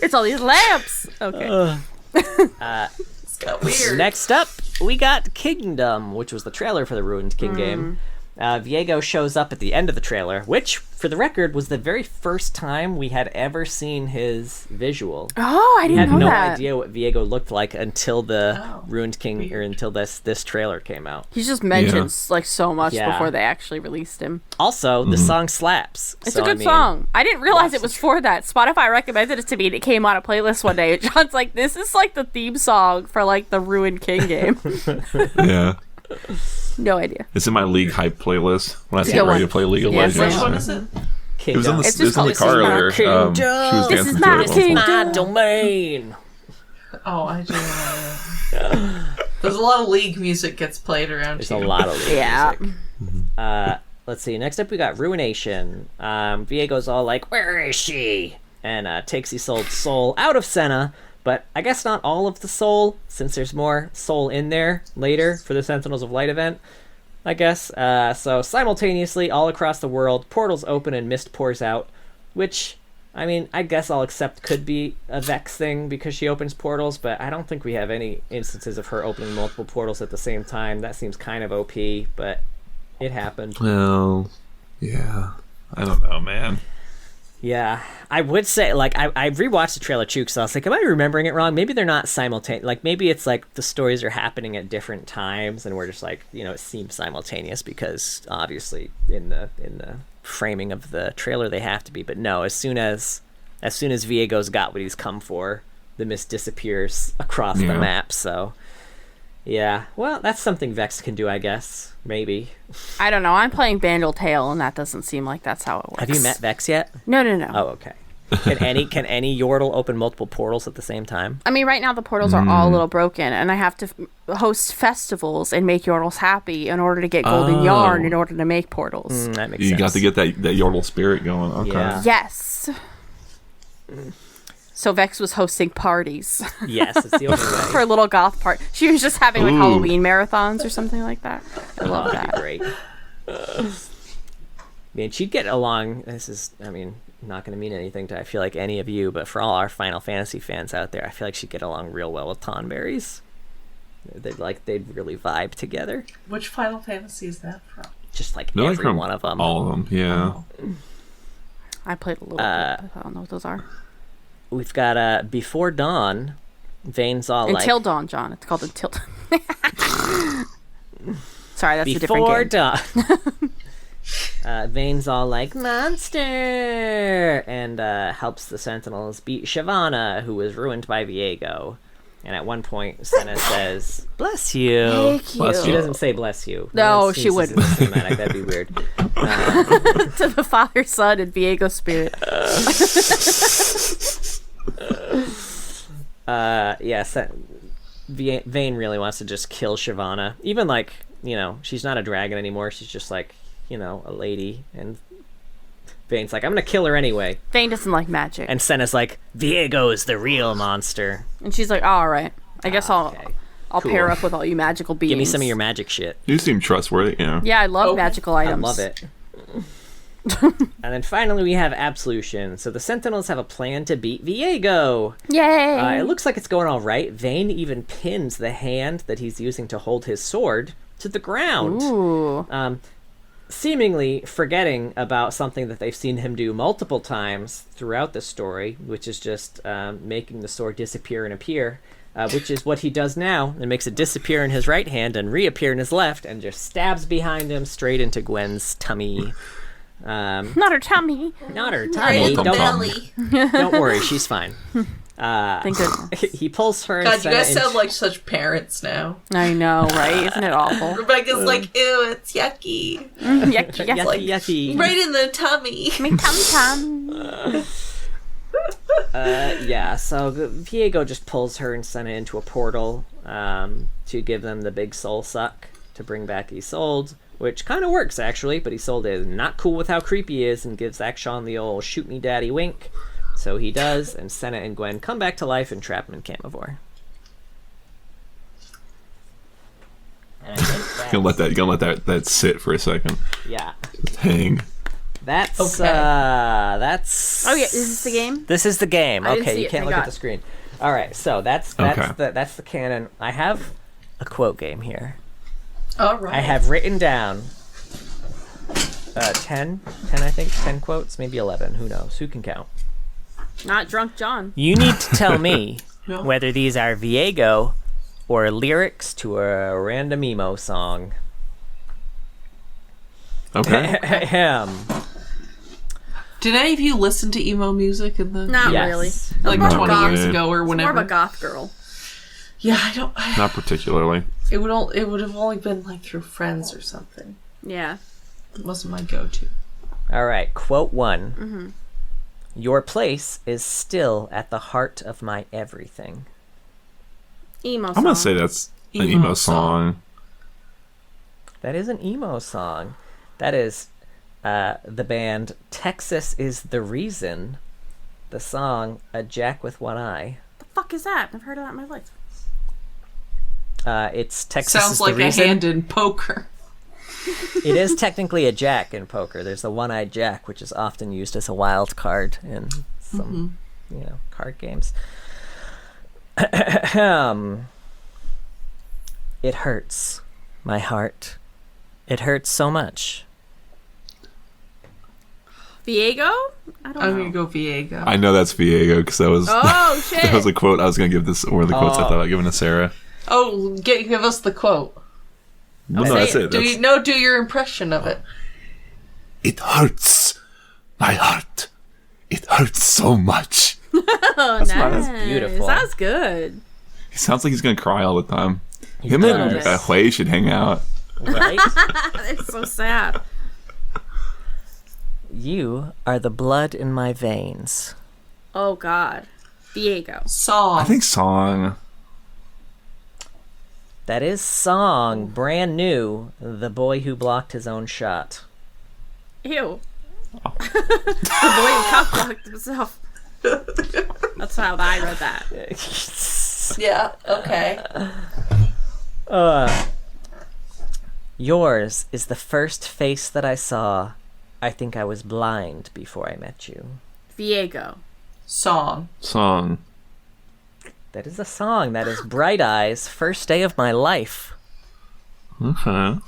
It's all these lamps. Okay. It's got weird. Next up, we got Kingdom, which was the trailer for the Ruined King game. Viego shows up at the end of the trailer, which, for the record, was the very first time we had ever seen his visual. Oh, I didn't know that. We had no idea what Viego looked like until the Ruined King, or until this trailer came out. He's just mentioned like so much before they actually released him. Also, the song slaps. It's a good song. I didn't realize it was for that. Spotify recommended it to me, and it came on a playlist one day. John's like, "This is like the theme song for like the Ruined King game." Yeah. No idea. It's in my League Hype playlist when I get ready to play League of Legends. Which one is it? It was in the car earlier. She was dancing to it. This is my domain. Oh, I do. There's a lot of League music gets played around There's here. a lot of League Yeah. music. Let's see. Next up, we got Ruination. Viego's all like, "Where is she?" And takes Isolde's soul out of Senna, but I guess not all of the soul, since there's more soul in there later for the Sentinels of Light event, I guess. So simultaneously, all across the world, portals open and mist pours out, which, I mean, I guess I'll accept could be a Vex thing because she opens portals, but I don't think we have any instances of her opening multiple portals at the same time. That seems kind of OP, but it happened. Well, yeah. I don't know, man. Yeah, I would say, like, I rewatched the trailer too, because I was like, am I remembering it wrong? Maybe they're not simultaneous. Like, maybe it's like the stories are happening at different times, and we're just like, you know, it seems simultaneous because obviously in the framing of the trailer they have to be. But no, as soon as Viego's got what he's come for, the mist disappears across the map. So yeah, well, that's something Vex can do, I guess. Maybe. I don't know. I'm playing Bandle Tale, and that doesn't seem like that's how it works. Have you met Vex yet? No. Oh, okay. Can any Yordle open multiple portals at the same time? I mean, right now the portals are all a little broken, and I have to host festivals and make Yordles happy in order to get golden yarn in order to make portals. That makes sense. You got to get that Yordle spirit going. Okay. Yeah. Yes. So Vex was hosting parties. Yes, it's the only way. For a little goth part. She was just having like Halloween marathons or something like that. I love that. That'd be great. Man, she'd get along. This is, I mean, not going to mean anything to, I feel like, any of you, but for all our Final Fantasy fans out there, I feel like she'd get along real well with Tonberries. They'd really vibe together. Which Final Fantasy is that from? Just like They're every from one of them. All of them, yeah. I played a little bit. I don't know what those are. We've got Before Dawn. Vane's all Until like... Dawn, John. It's called Until Dawn. Sorry, that's a different Before game. Dawn. Vane's all like, monster! And helps the Sentinels beat Shyvana, who was ruined by Viego. And at one point, Senna says, "Bless you." Thank you. Bless She you. doesn't say bless you. No, That she seems wouldn't. cinematic. That'd be weird. To the Father, Son, and Viego Spirit. Vane really wants to just kill Shyvana. Even like, you know, she's not a dragon anymore. She's just like, you know, a lady. And Vane's like, I'm gonna kill her anyway. Vane doesn't like magic. And Senna's like, Viego is the real monster. And she's like, all right. I guess I'll Cool. pair up with all you magical beings. Give me some of your magic shit. You seem trustworthy, you know. Yeah, I love magical items. I love it. And then finally we have Absolution. So the Sentinels have a plan to beat Viego. Yay! It looks like it's going all right. Vane even pins the hand that he's using to hold his sword to the ground. Ooh. Seemingly forgetting about something that they've seen him do multiple times throughout the story, which is just making the sword disappear and appear, which is what he does now, and makes it disappear in his right hand and reappear in his left, and just stabs behind him straight into Gwen's tummy. Not her tummy. Not her tummy. Don't worry, she's fine. Thank goodness. He pulls her. God, and you guys Senna sound like such parents now. I know, right? Isn't it awful? Rebecca's like, ew, it's yucky. Yucky, yucky. Like, yucky. right in the tummy. Me tum-tum. Yeah, so Viego just pulls her and Senna into a portal to give them the big soul suck to bring back Isolde, which kind of works actually, but Isolde is not cool with how creepy he is and gives Akshon the old shoot me daddy wink. So he does, and Senna and Gwen come back to life and trap him in Camivore. And I think You're gonna let that sit for a second. yeah. Just hang. That's Okay. that's Oh yeah, is this the game? This is the game. I didn't Okay, see you it, can't thank look at God. the screen. All right, so that's Okay. that's the canon. I have a quote game here. All right. I have written down 10 I think, 10 quotes, maybe 11, who knows, who can count. Not Drunk John. You need to tell me No. whether these are Viego or lyrics to a random emo song. Okay. Ahem. Did any of you listen to emo music in the Not Yes. really. like More 20 goth. years ago or More of whenever? a goth girl. Yeah, I don't. Not particularly. It would have only been like through friends or something. Yeah. It wasn't my go-to. All right, quote 1. Your place is still at the heart of my everything. Emo song. I'm gonna say that's An emo song. That is an emo song. That is the band Texas Is the Reason. The song A Jack with One Eye. The fuck is that? I've heard of that in my life. It's Texas Sounds Is like the a Reason. hand in poker. It is technically a jack in poker. There's the one-eyed jack, which is often used as a wild card in some, card games. It hurts my heart. It hurts so much. Viego? I don't know. I'm gonna go Viego. I know that's Viego because that was shit. that was a quote I was gonna give this, or the quotes I thought about giving to Sarah. Oh, give us the quote. Well, no, that's it. Do your impression of it. It hurts my heart. It hurts so much. Oh, nice. That's beautiful. That's good. He sounds like he's gonna cry all the time. He Him and does. Hui should hang out. Right? It's so sad. You are the blood in my veins. Oh, God. Viego. Song. I think song. That is song, brand new, The Boy Who Blocked His Own Shot. Ew. The boy who cock-blocked himself. That's how I read that. Yeah, okay. Yours is the first face that I saw. I think I was blind before I met you. Viego. Song. Song. That is a song. That is Bright Eyes, First Day of My Life. Okay.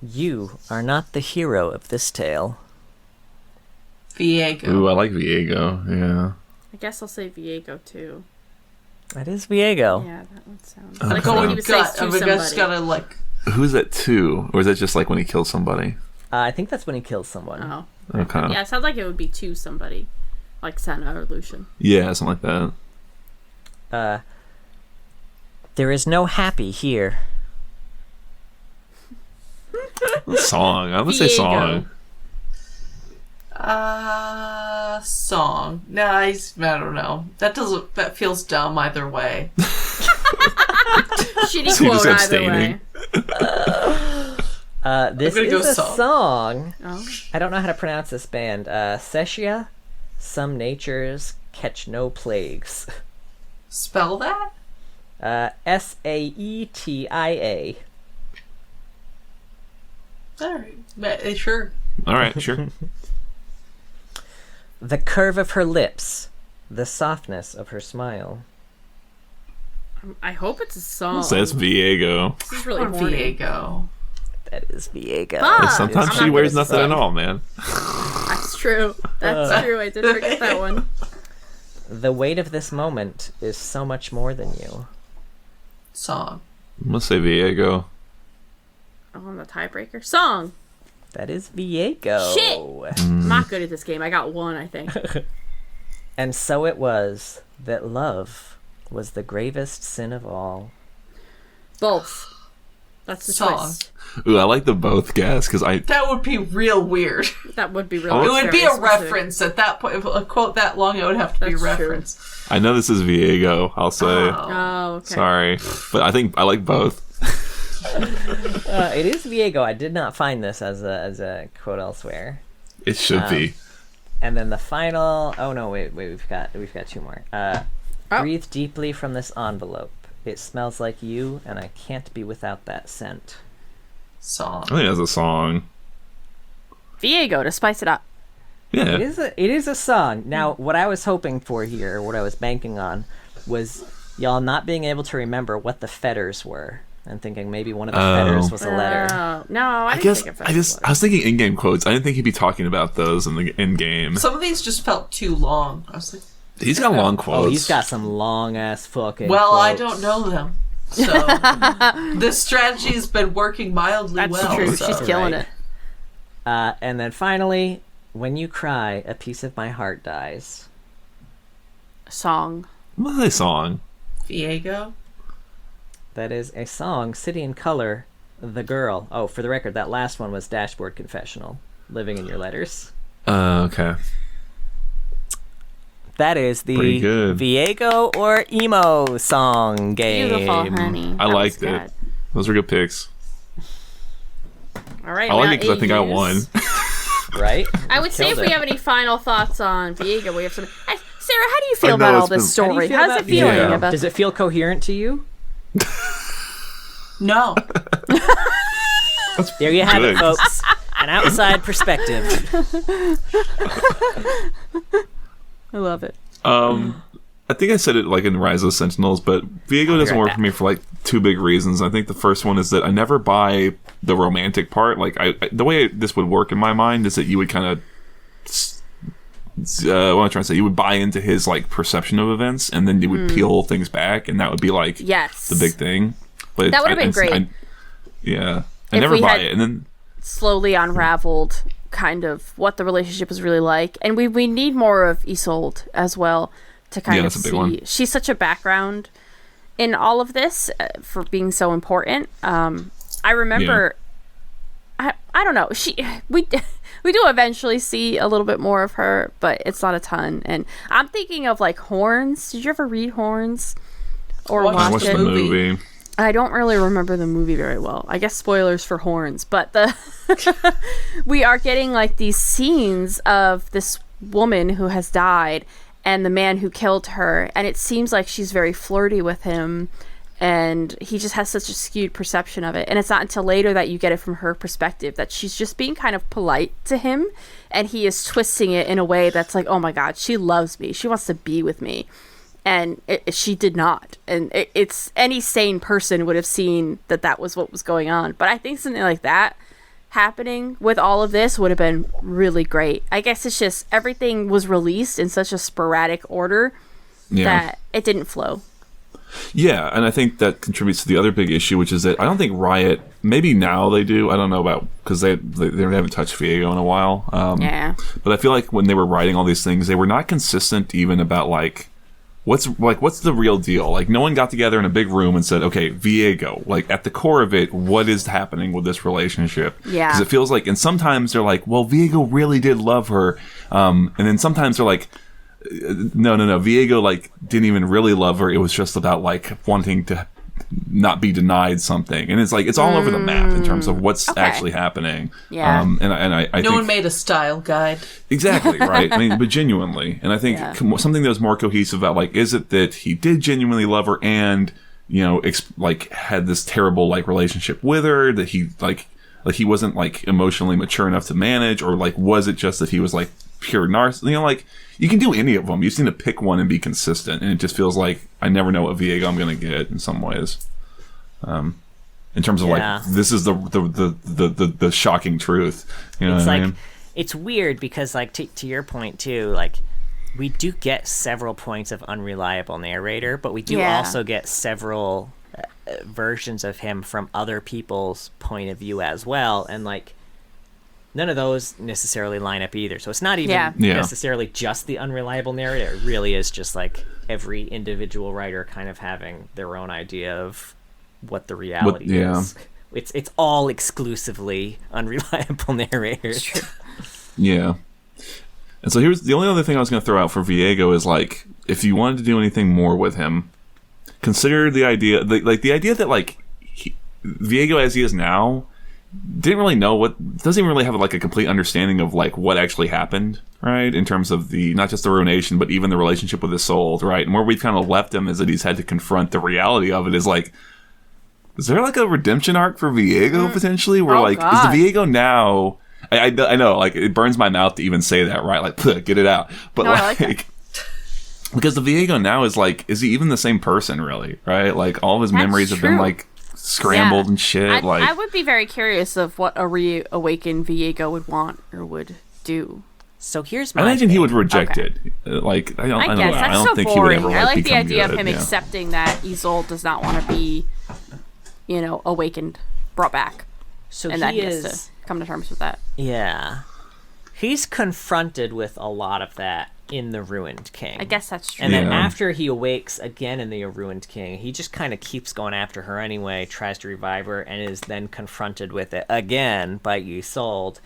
You are not the hero of this tale. Viego. Ooh, I like Viego. Yeah. I guess I'll say Viego, too. That is Viego. Yeah, that would sound... I'm Like going when he would say gut. to I just somebody. gotta like. Who's that to? Or is that just like when he kills somebody? I think that's when he kills someone. Oh. Okay. Yeah, it sounds like it would be to somebody. Like Senna or Lucian. Yeah, something like that. There is no happy here. Song. I would say Viego. song. Song. I don't know. That feels dumb either way. Shitty So you're quote just either way. abstaining? This I'm gonna is go a song. Oh. I don't know how to pronounce this band. Setia, Some Natures Catch No Plagues. Spell that? Saetia. Alright. Sure. All right, sure. The curve of her lips, the softness of her smile. I hope it's a song. So that's Viego. This is really Or horny. Viego. That is Viego. Fuck! Sometimes I'm she not wears gonna nothing say. at all, man. That's true. That's true. I did forget that one. The weight of this moment is so much more than you. Song. I'm gonna say Viego. Oh, I'm the tiebreaker. Song. That is Viego. Shit! I'm not good at this game. I got one, I think. And so it was that love was the gravest sin of all. Both. That's the Song. twist. Ooh, I like the both guess because That would be real weird. That would be really It would be very a specific. reference at that point. If a quote that long, it would have to be a That's true. reference. I know this is Viego. I'll say. Oh, okay. Sorry, but I think I like both. It is Viego. I did not find this as a quote elsewhere. It should be. And then the final. Oh no! Wait. We've got two more. Breathe deeply from this envelope. It smells like you, and I can't be without that scent. Song. I think that's a song. Viego to spice it up. Yeah. It is a song. Now, what I was hoping for here, what I was banking on, was y'all not being able to remember what the fetters were, and thinking maybe one of the fetters was a letter. Oh, no, I I didn't guess think of I was thinking in-game quotes. I didn't think he'd be talking about those in game. Some of these just felt too long. I was like, He's got long quotes. Oh, he's got some long ass fucking. well, I quotes. don't know them. So this strategy's been working mildly That's well. true. so- She's killing it. And then finally, when you cry, a piece of my heart dies. Song. What's a song? Viego. That is a song, City in Color, The Girl. Oh, for the record, that last one was Dashboard Confessional, Living in Your Letters. Okay. That is the Viego or emo song game. Beautiful, honey. I liked it. Those were good picks. All right. I like it because I think I won. Right? I would say if we have any final thoughts on Viego, we have some. Sarah, how do you feel about all this story? How's it feeling about? Does it feel coherent to you? No. There you have it, folks. An outside perspective. I love it. I think I said it like in Rise of the Sentinels, but Viego doesn't work for me for like two big reasons. I think the first one is that I never buy the romantic part. Like the way this would work in my mind is that you would kind of what I'm trying to say, you would buy into his like perception of events, and then you would peel things back, and that would be like the big thing. But that would have been great. I never buy it, and then slowly unraveled kind of what the relationship was really like, and we need more of Isolde as well to kind of see. She's such a background in all of this for being so important. I remember, I don't know, we do eventually see a little bit more of her, but it's not a ton. And I'm thinking of like Horns. Did you ever read Horns or watch the movie? I don't really remember the movie very well. I guess spoilers for Horns, but we are getting like these scenes of this woman who has died and the man who killed her, and it seems like she's very flirty with him, and he just has such a skewed perception of it. And it's not until later that you get it from her perspective, that she's just being kind of polite to him, and he is twisting it in a way that's like, oh my god, she loves me, she wants to be with me. And she did not. And it's any sane person would have seen that was what was going on. But I think something like that happening with all of this would have been really great. I guess it's just everything was released in such a sporadic order that it didn't flow. Yeah, and I think that contributes to the other big issue, which is that I don't think Riot, maybe now they do, I don't know about, because they haven't touched Viego in a while. But I feel like when they were writing all these things, they were not consistent even about like, what's the real deal? Like, no one got together in a big room and said, okay, Viego, like, at the core of it, what is happening with this relationship? Yeah. Because it feels like, and sometimes they're like, well, Viego really did love her. And then sometimes they're like, no, Viego, like, didn't even really love her. It was just about, like, wanting to not be denied something. And it's like, it's all over the map in terms of what's actually happening. Yeah. And I no think, one made a style guide. Exactly, right? I mean, but genuinely. And I think something that was more cohesive about, like, is it that he did genuinely love her and, you know, like, had this terrible, like, relationship with her that he, like he wasn't, like, emotionally mature enough to manage, or, like, was it just that he was, like, pure narcissist? You know, like, you can do any of them. You just need to pick one and be consistent. And it just feels like I never know what Viego I'm going to get in some ways. In terms of like, this is the shocking truth. You know it's what I like, mean? It's weird because, like, to your point too, like, we do get several points of unreliable narrator, but we do also get several versions of him from other people's point of view as well, and like, none of those necessarily line up either. So it's not even necessarily just the unreliable narrator. It really is just like every individual writer kind of having their own idea of what the reality is. It's all exclusively unreliable narrators. Yeah. And so here's the only other thing I was going to throw out for Viego is, like, if you wanted to do anything more with him, consider the idea, the idea that, like, Viego as he is now doesn't even really have like a complete understanding of like what actually happened, right? In terms of the, not just the ruination, but even the relationship with Isolde, right? And where we've kind of left him is that he's had to confront the reality of it. Is like, is there like a redemption arc for Viego potentially? Where is the Viego now? I know, like, it burns my mouth to even say that, right? Like, get it out. But no, like because the Viego now is like, is he even the same person really? Right? Like, all of his memories have been like scrambled and shit. I would be very curious of what a reawakened Viego would want or would do. So here's my I imagine he would reject it. Like, I don't think he would ever. I like the idea of him accepting that Isolde does not want to be, you know, awakened, brought back. So and that he has to come to terms with that. Yeah. He's confronted with a lot of that in The Ruined King. I guess that's true. And then after he awakes again in The Ruined King, he just kind of keeps going after her anyway, tries to revive her, and is then confronted with it again by Isolde.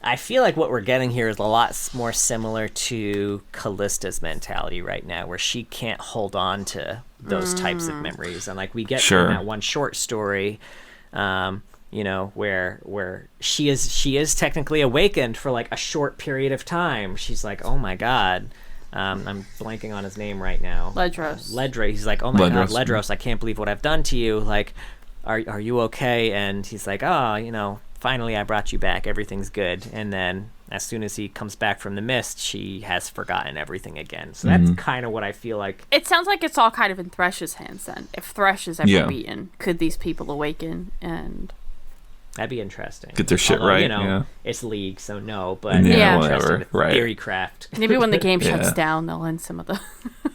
I feel like what we're getting here is a lot more similar to Callista's mentality right now, where she can't hold on to those types of memories. And like we get in that one short story, you know, where she is technically awakened for like a short period of time. She's like, oh my God. I'm blanking on his name right now. Ledros. He's like, oh my God, Ledros, I can't believe what I've done to you. Like, are you okay? And he's like, oh, you know, finally I brought you back. Everything's good. And then as soon as he comes back from the mist, she has forgotten everything again. So that's kind of what I feel like. It sounds like it's all kind of in Thresh's hands then. If Thresh is ever beaten, could these people awaken and... That'd be interesting. Get their shit right. You know, yeah. It's League, so no, but whatever. Right. Theory craft. Maybe when the game shuts down, they'll end some of the...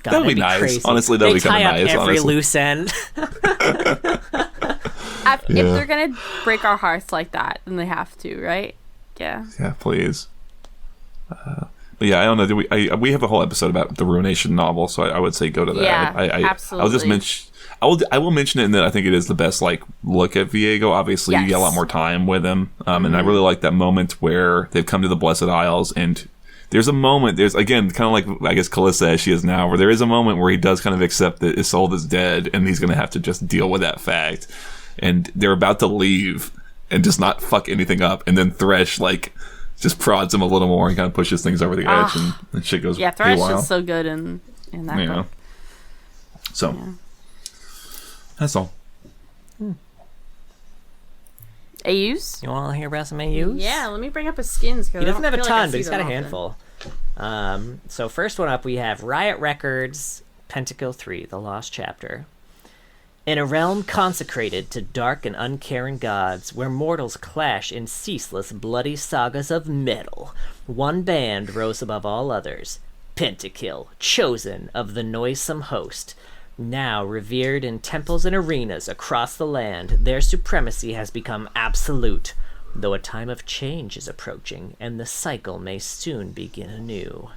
God, that'd be nice. Crazy. Honestly, that'd be kind of nice. They tie up every honestly. loose end. If they're gonna break our hearts like that, then they have to, right? Yeah. Yeah, please. But yeah, I don't know. We have a whole episode about the Ruination novel, so I would say go to that. Yeah, I'll absolutely. just mention. I will mention it in that I think it is the best look at Viego. Obviously, you get a lot more time with him, and I really like that moment where they've come to the Blessed Isles, and there's a moment. There's again kind of like I guess Callista as she is now, where there is a moment where he does kind of accept that Isolde is dead, and he's going to have to just deal with that fact. And they're about to leave and just not fuck anything up, and then Thresh just prods him a little more and kind of pushes things over the edge, and shit goes. Yeah, Thresh is so good in that book. So that's all. AUs? You want to hear about some AUs? Yeah, let me bring up his skins. He doesn't have a ton, but he's got a handful. So first one up, we have Riot Records, Pentakill 3, The Lost Chapter. In a realm consecrated to dark and uncaring gods, where mortals clash in ceaseless bloody sagas of metal, one band rose above all others, Pentakill, chosen of the noisome host. Now revered in temples and arenas across the land, their supremacy has become absolute, though a time of change is approaching, and the cycle may soon begin anew.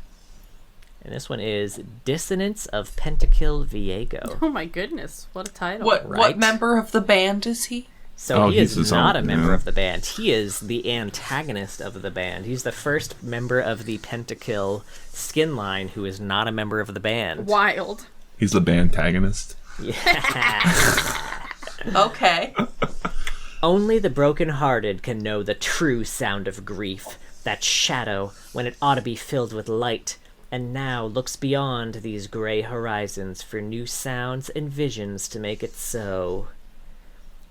And this one is Dissonance of Pentakill Viego. Oh my goodness, what a title. What member of the band is he? So he is not a member of the band. He is the antagonist of the band. He's the first member of the Pentakill skin line who is not a member of the band. Wild. He's the bantagonist. Yeah. Okay. Only the broken-hearted can know the true sound of grief, that shadow when it ought to be filled with light, and now looks beyond these gray horizons for new sounds and visions to make it so.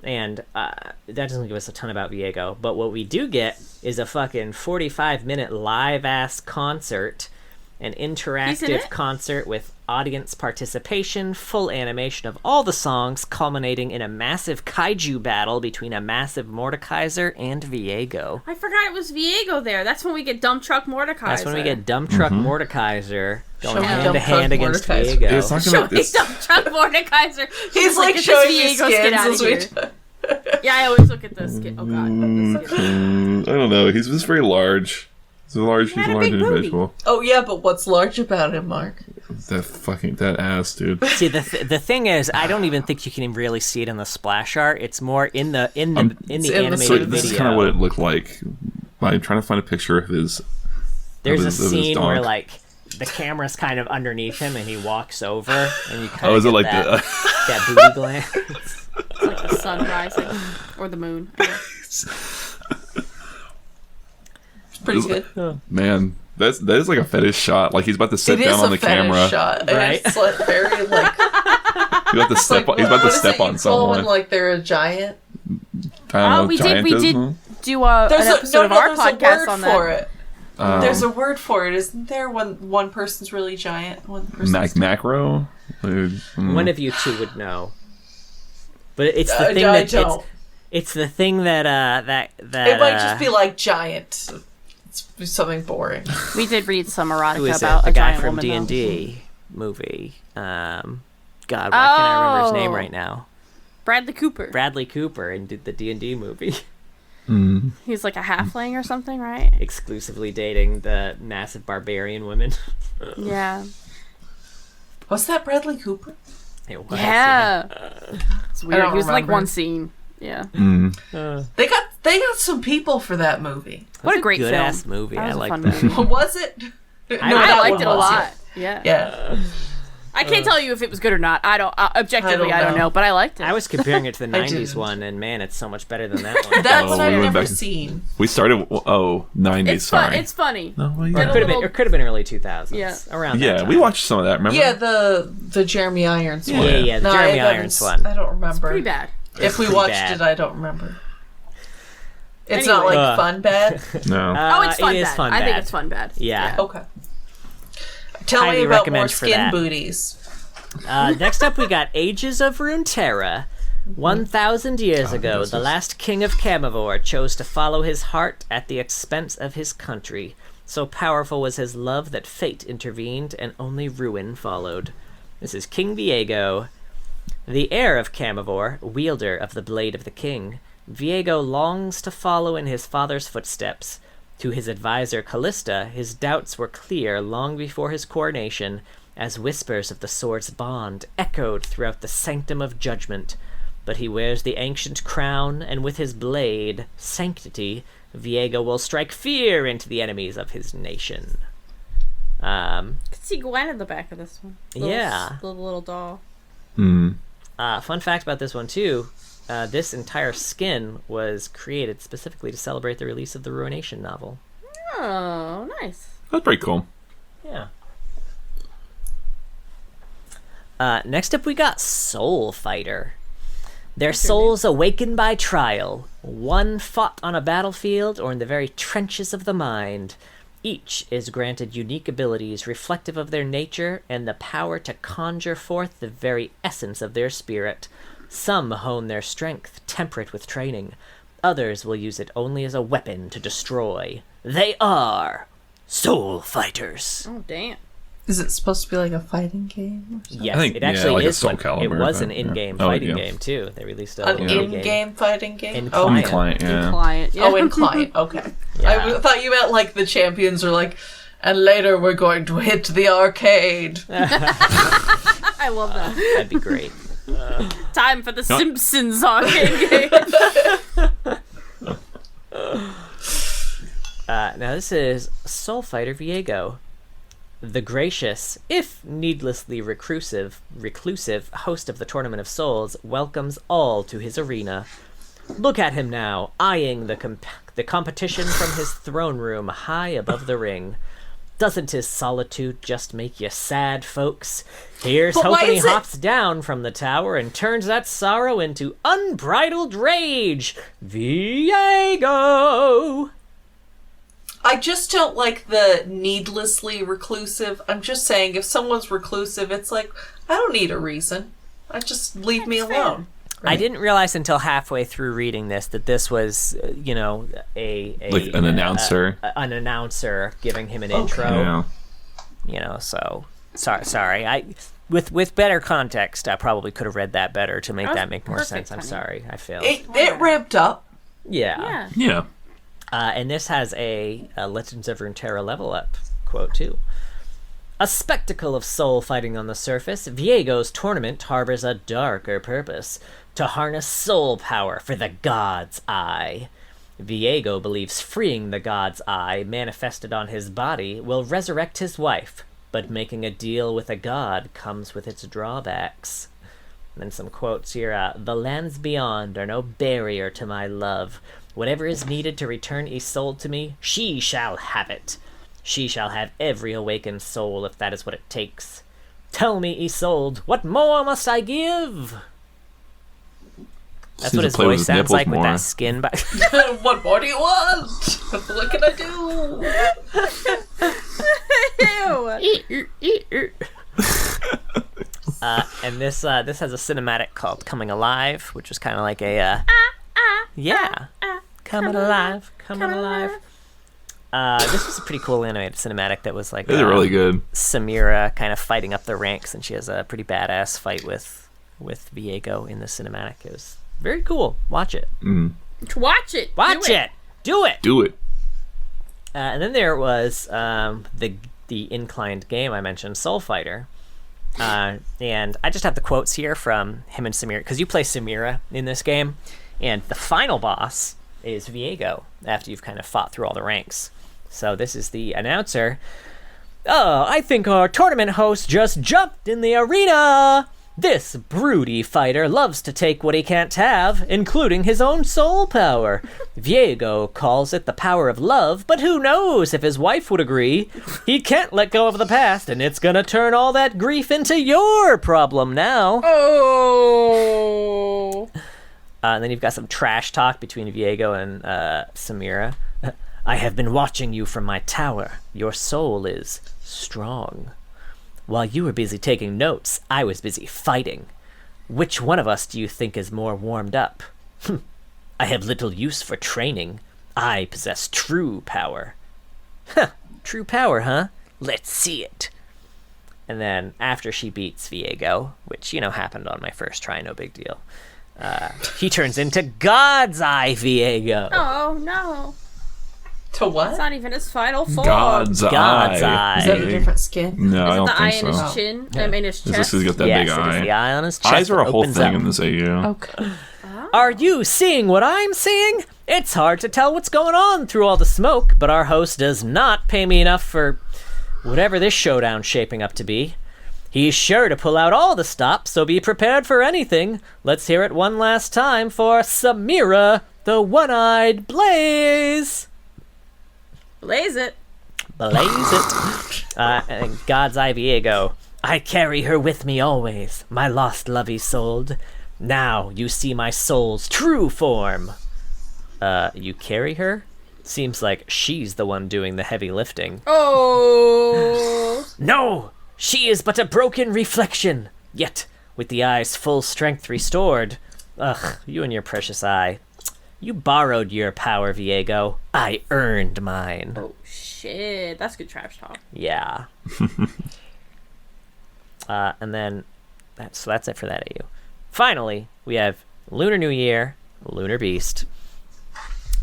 And that doesn't give us a ton about Viego, but what we do get is a fucking 45-minute live-ass concert, an interactive concert with audience participation, full animation of all the songs, culminating in a massive kaiju battle between a massive Mordekaiser and Viego. I forgot it was Viego there. That's when we get Dump Truck Mordekaiser. That's when we get Dump Truck Mordekaiser going hand-to-hand against Viego. He was talking about this. Dump Truck Mordekaiser. He's like showing me skins. Yeah, I always look at the skin. Oh god. I don't know. He's just very large. He's a large individual. Oh yeah, but what's large about him, Mark? That ass, dude. See, the thing is, I don't even think you can really see it in the splash art. It's more in the animated video. This is kind of what it looked like. I'm trying to find a picture of his. There's a scene where the camera's kind of underneath him and he walks over and you kind of is it like that booty glance? It's like the sun rising or the moon. I guess. It's pretty good. Man, that is like a fetish shot. Like he's about to sit down on the camera. Shot. Right? It's like very like. He's about to step. He's about to step on someone. When, like they're a giant. We did do an episode of our podcast on that. For it. There's a word for it, isn't there? When one person's really giant, one person's macro. One of you two would know. But it's the thing that it's the thing that it might just be like giant. It's something boring. We did read some erotica the about a guy giant from woman, D&D movie. God, why can't I remember his name right now? Bradley Cooper and did the D&D movie. He's like a halfling or something, right? Exclusively dating the massive barbarian women. Yeah. Was that Bradley Cooper? It was. Yeah. It's weird. He was like one scene. Yeah. They They got some people for that movie. What a great good film. ass movie. That I was a like fun that. movie. Was it? I liked it a lot. Yeah. Yeah. I can't tell you if it was good or not. I don't objectively. I don't know, but I liked it. I was comparing it to the I 90s didn't. one, and man, it's so much better than that one. That's Oh, what we I've went never back- seen. We started 90s. it's fun. Sorry. It's funny. No, well, Or yeah. it could have been early 2000s. Yeah. Around that Yeah, time. we watched some of that. Remember? Yeah, the Jeremy Irons one. Yeah, the No, Jeremy I haven't Irons s- one. I don't remember. Pretty bad. If we pretty watched bad. it, I don't remember. It's not Anyway. like fun bad. No. Oh, it's fun it is bad. fun I think bad. it's fun bad. Yeah. Okay. Tell Highly me about more recommend for skin that. booties. Next up, we got Ages of Runeterra. 1,000 years ago, this the is- last king of Camivore chose to follow his heart at the expense of his country. So powerful was his love that fate intervened and only ruin followed. This is King Viego. The heir of Camivore, wielder of the Blade of the King, Viego longs to follow in his father's footsteps. To his advisor Callista, his doubts were clear long before his coronation, as whispers of the sword's bond echoed throughout the sanctum of judgment. But he wears the ancient crown, and with his blade, Sanctity, Viego will strike fear into the enemies of his nation. I could see Gwen in the back of this one. Yeah. Little doll. Fun fact about this one, too. This entire skin was created specifically to celebrate the release of the Ruination novel. Oh, nice. That's pretty cool. Yeah. Next up, we got Soul Fighter. Their souls awakened by trial, one fought on a battlefield or in the very trenches of the mind. Each is granted unique abilities reflective of their nature and the power to conjure forth the very essence of their spirit. Some hone their strength, temperate with training. Others will use it only as a weapon to destroy. They are Soul Fighters. Oh, damn. Is it supposed to be like a fighting game? Or something? Yes, I think, it actually like a is. Soul It Calibur, was but, an in-game yeah. Oh, fighting yeah. game too. They released a An little in-game fighting game? In Oh, client. Client, yeah. Client. Yeah. Oh, in client. Okay. Yeah. I thought you meant like the champions are like, and later we're going to hit the arcade. I love that. That'd be great. Time for the Simpsons arcade game. Now this is Soul Fighter Viego. The gracious, if needlessly reclusive host of the Tournament of Souls welcomes all to his arena. Look at him now, eyeing the competition from his throne room high above the ring. Doesn't his solitude just make you sad, folks? Here's But why hoping he is it- hops down from the tower and turns that sorrow into unbridled rage. Viego! I just don't like the needlessly reclusive. I'm just saying, if someone's reclusive, it's like, I don't need a reason. I just leave me alone. I didn't realize until halfway through reading this that this was, a Like an announcer. an announcer giving him an intro. Yeah. So sorry. I with better context, I probably could have read that better to make that make more perfect, sense. I'm honey. sorry, I failed. It ramped up. Yeah. Yeah. And this has a Legends of Runeterra level up quote too. A spectacle of soul fighting on the surface, Viego's tournament harbors a darker purpose: to harness soul power for the God's Eye. Viego believes freeing the God's Eye manifested on his body will resurrect his wife, but making a deal with a god comes with its drawbacks. And then some quotes here. The lands beyond are no barrier to my love. Whatever is needed to return Isolde to me, she shall have it. She shall have every awakened soul if that is what it takes. Tell me, Isolde, what more must I give? That's Seems what to his play with voice his sounds nipples like with more. that skin. What more do you want? What can I do? Ew. And this has a cinematic called "Coming Alive," which was kind of like a coming alive. This was a pretty cool animated cinematic that was like They're really good. Samira kind of fighting up the ranks, and she has a pretty badass fight with Viego in the cinematic. It was very cool. Watch it. Watch it. Watch it. Do it. Do it. And then there was the inclined game I mentioned, Soul Fighter. And I just have the quotes here from him and Samira, because you play Samira in this game, and the final boss is Viego, after you've kind of fought through all the ranks. So this is the announcer. Oh, I think our tournament host just jumped in the arena! This broody fighter loves to take what he can't have, including his own soul power. Viego calls it the power of love, but who knows if his wife would agree. He can't let go of the past, and it's gonna turn all that grief into your problem now. Oh! And then you've got some trash talk between Viego and Samira. I have been watching you from my tower. Your soul is strong. While you were busy taking notes, I was busy fighting. Which one of us do you think is more warmed up? I have little use for training. I possess true power. True power, huh? Let's see it. And then after she beats Viego, which, happened on my first try, no big deal, he turns into God's Eye Viego. Oh, no. To what? It's not even his final form. God's eye. Is that a different skin? No, I don't the think eye so. in his chin? Yeah. In his chest? This has got that Yes, big it is eye. the eye on his chest. Eyes are a that whole opens thing up. in this AU. Okay. Are you seeing what I'm seeing? It's hard to tell what's going on through all the smoke, but our host does not pay me enough for whatever this showdown's shaping up to be. He's sure to pull out all the stops, so be prepared for anything. Let's hear it one last time for Samira, the one-eyed Blaze. Blaze it. Blaze it. And God's Eye Viego. I carry her with me always, my lost lovey souled. Now you see my soul's true form. You carry her? Seems like she's the one doing the heavy lifting. Oh! No! She is but a broken reflection. Yet, with the eye's full strength restored. Ugh, you and your precious eye. You borrowed your power, Viego. I earned mine. Oh, shit. That's good trash talk. Yeah. And then, that's it for that AU. Finally, we have Lunar New Year, Lunar Beast.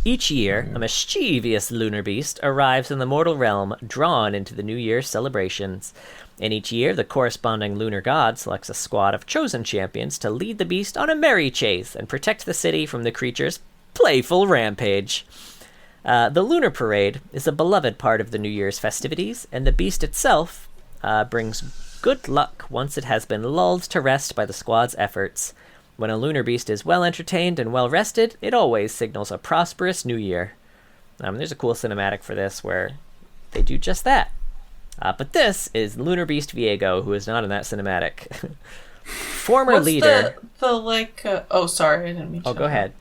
Each year, a mischievous lunar beast arrives in the mortal realm, drawn into the New Year's celebrations. And each year, the corresponding lunar god selects a squad of chosen champions to lead the beast on a merry chase and protect the city from the creature's playful rampage. The Lunar Parade is a beloved part of the New Year's festivities, and the beast itself brings good luck once it has been lulled to rest by the squad's efforts. When a lunar beast is well entertained and well rested, it always signals a prosperous new year. There's a cool cinematic for this where they do just that. But this is Lunar Beast Viego, who is not in that cinematic. Former What's leader. Oh, sorry, I didn't mean to. Oh, go ahead.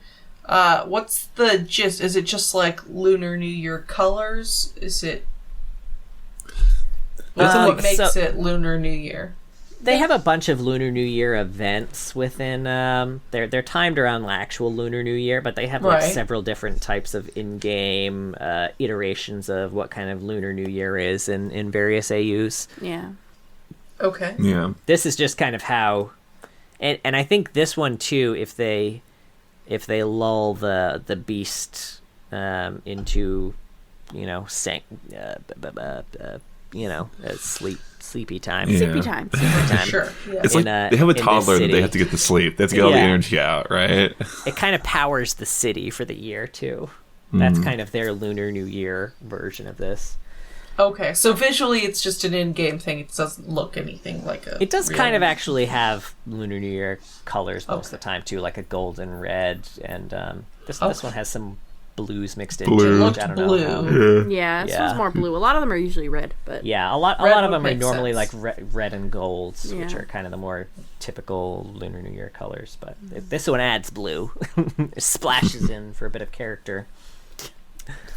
What's the gist? Is it just like Lunar New Year colors? Is it? What makes it Lunar New Year? They have a bunch of Lunar New Year events within. They're timed around the actual Lunar New Year, but they have several different types of in-game iterations of what kind of Lunar New Year is in various AUs. Yeah. Okay. Yeah. This is just kind of how, and I think this one too. If they lull the beast into, sleepy time. Yeah. Sleepy time. Sure. Yeah. It's like they have a toddler that they have to get to sleep. They have to get all the energy out, right? It kind of powers the city for the year too. That's kind of their Lunar New Year version of this. Okay, so visually it's just an in-game thing. It doesn't look anything like a... It does kind of actually have Lunar New Year colors most of the time too, like a gold and red, and this one has some blues mixed into Blue. it. It Which I don't looked know blue. how. Yeah, this Yeah. one's more blue. A lot of them are usually red, but... Yeah, a lot Red of would them are make normally sense. like red and golds, which Yeah. are kind of the more typical Lunar New Year colors. But this one adds blue, it splashes in for a bit of character.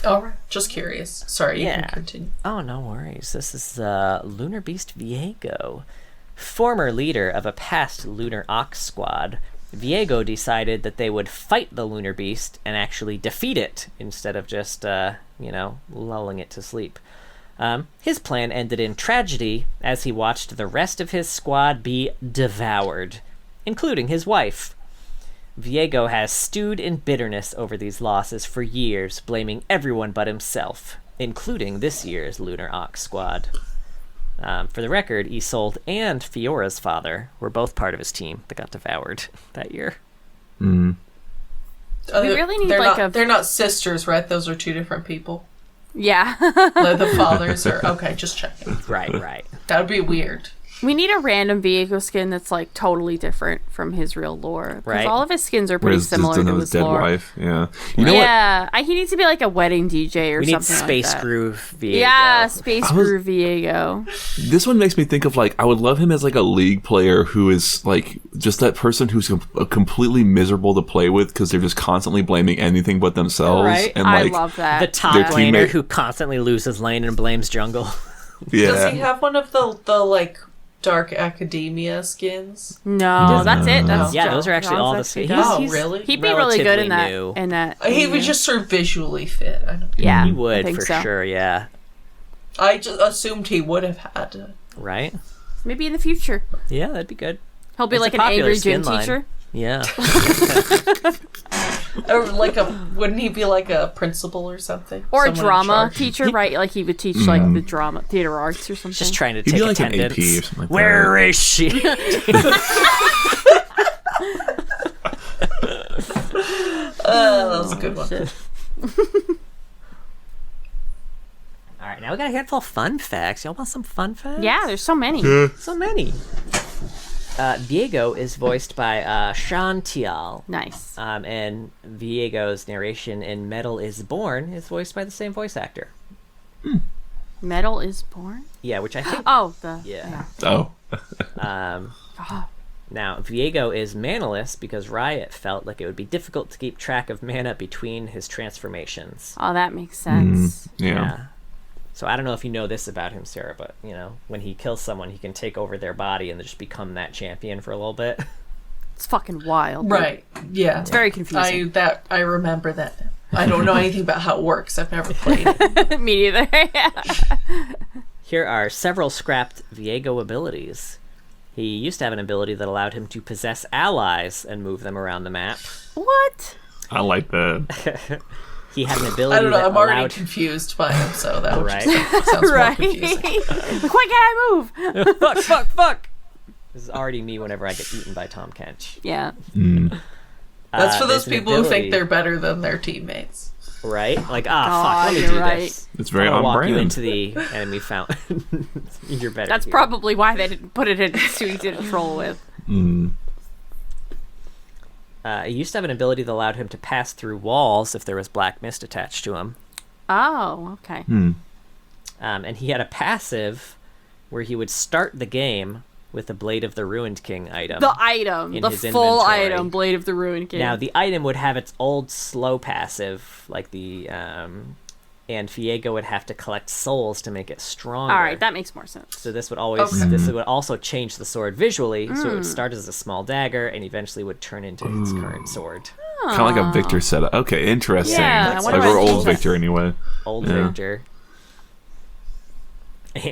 All right, just curious. Sorry, you Yeah. can continue. Oh, no worries. This is Lunar Beast Viego. Former leader of a past Lunar Ox squad, Viego decided that they would fight the Lunar Beast and actually defeat it instead of just, lulling it to sleep. His plan ended in tragedy as he watched the rest of his squad be devoured, including his wife. Viego has stewed in bitterness over these losses for years, blaming everyone but himself, including this year's Lunar Ox squad. For the record, Isolde and Fiora's father were both part of his team that got devoured that year. We really need they're not sisters, right? Those are two different people. Yeah. The fathers are okay. Just checking. Right. That would be weird. We need a random Viego skin that's like totally different from his real lore. Because Right. all of his skins are pretty similar to his dead lore. wife. Yeah. You know what? He needs to be like a wedding DJ or We need something Space like that. Groove Viego. Yeah, Space Groove Viego. This one makes me think of like I would love him as like a league player who is like just that person who's completely miserable to play with because they're just constantly blaming anything but themselves. Right. And I like love that. The top Their laner teammate- who constantly loses lane and blames jungle. yeah. Does he have one of the like Dark Academia skins? No, that's it. That's Yeah, John- those are actually all the John's skins. actually Oh, really? He'd be really good in that. relatively new. In that. He would just sort of visually fit. I don't. Yeah, He I would think for so. sure, yeah. I just assumed he would have had. Right? Maybe in the future Yeah, that'd be good. he'll be It's like a an popular angry gym skin line. teacher. Yeah. Or like wouldn't he be like a principal or something? Or a Someone in drama charge? teacher, right? Like he would teach like the drama, theater arts or something. Just trying to He'd take be like an attendance. AP or something like Where that. is she? That was a good one. Shit. All right, now we got a handful of fun facts. Y'all want some fun facts? Yeah, there's so many. So many. Viego is voiced by Sean Tial. Nice. And Viego's narration in Metal is Born is voiced by the same voice actor. Metal is born. Yeah, which I think... Oh, Yeah. Oh. Now, Viego is manaless because Riot felt like it would be difficult to keep track of mana between his transformations. Oh, that makes sense. Yeah. So I don't know if you know this about him, Sarah, but, you know, when he kills someone, he can take over their body and just become that champion for a little bit. It's fucking wild. Right. Yeah. It's very confusing. I remember that. I don't know anything about how it works. I've never played it. Me neither. Yeah. Here are several scrapped Viego abilities. He used to have an ability that allowed him to possess allies and move them around the map. What? I like that. He had an ability I don't know. that I'm already allowed... confused by him, so that would Right. just sounds more Right. confusing. Like, why can't I move? Fuck! This is already me whenever I get eaten by Tom Kench. Yeah. That's for There's those an people who ability- think they're better than their teammates. Right? Like, fuck, God, let me you're do right. this. It's very I'm gonna on walk brand. you into the enemy fountain. You're better That's here. probably why they didn't put it in so easy to troll with. He used to have an ability that allowed him to pass through walls if there was black mist attached to him. Oh, okay. And he had a passive where he would start the game with the Blade of the Ruined King item. The item. in The his full inventory. item. Blade of the Ruined King. Now, the item would have its old slow passive, like the... and Viego would have to collect souls to make it stronger. All right, that makes more sense. So this would always... Okay. This would also change the sword visually, so it would start as a small dagger and eventually would turn into his current sword. Kind of like a Victor setup. Okay, interesting. Yeah, I Like wonder we're what old he- Victor anyway. Old Yeah. Victor.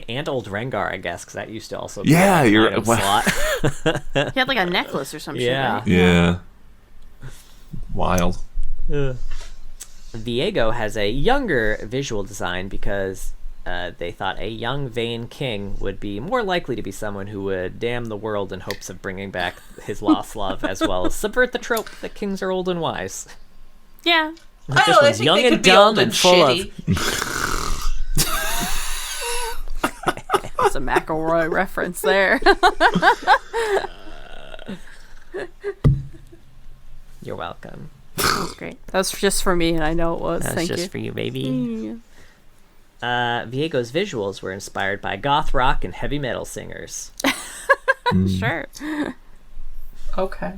And old Rengar, I guess, because that used to also be Yeah, an you're- item wow. slot. He had like a necklace or some Yeah. shit. Right? Yeah. Wild. Viego has a younger visual design because they thought a young, vain king would be more likely to be someone who would damn the world in hopes of bringing back his lost love, as well as subvert the trope that kings are old and wise. Yeah. I This don't know, I one's think young they and could be dumb old and full of- shitty. That's a McElroy reference there. You're welcome. That's great. That's just for me, and I know it was. That's Thank just you. for you, baby. Mm. Viego's visuals were inspired by goth rock and heavy metal singers. Sure. Okay.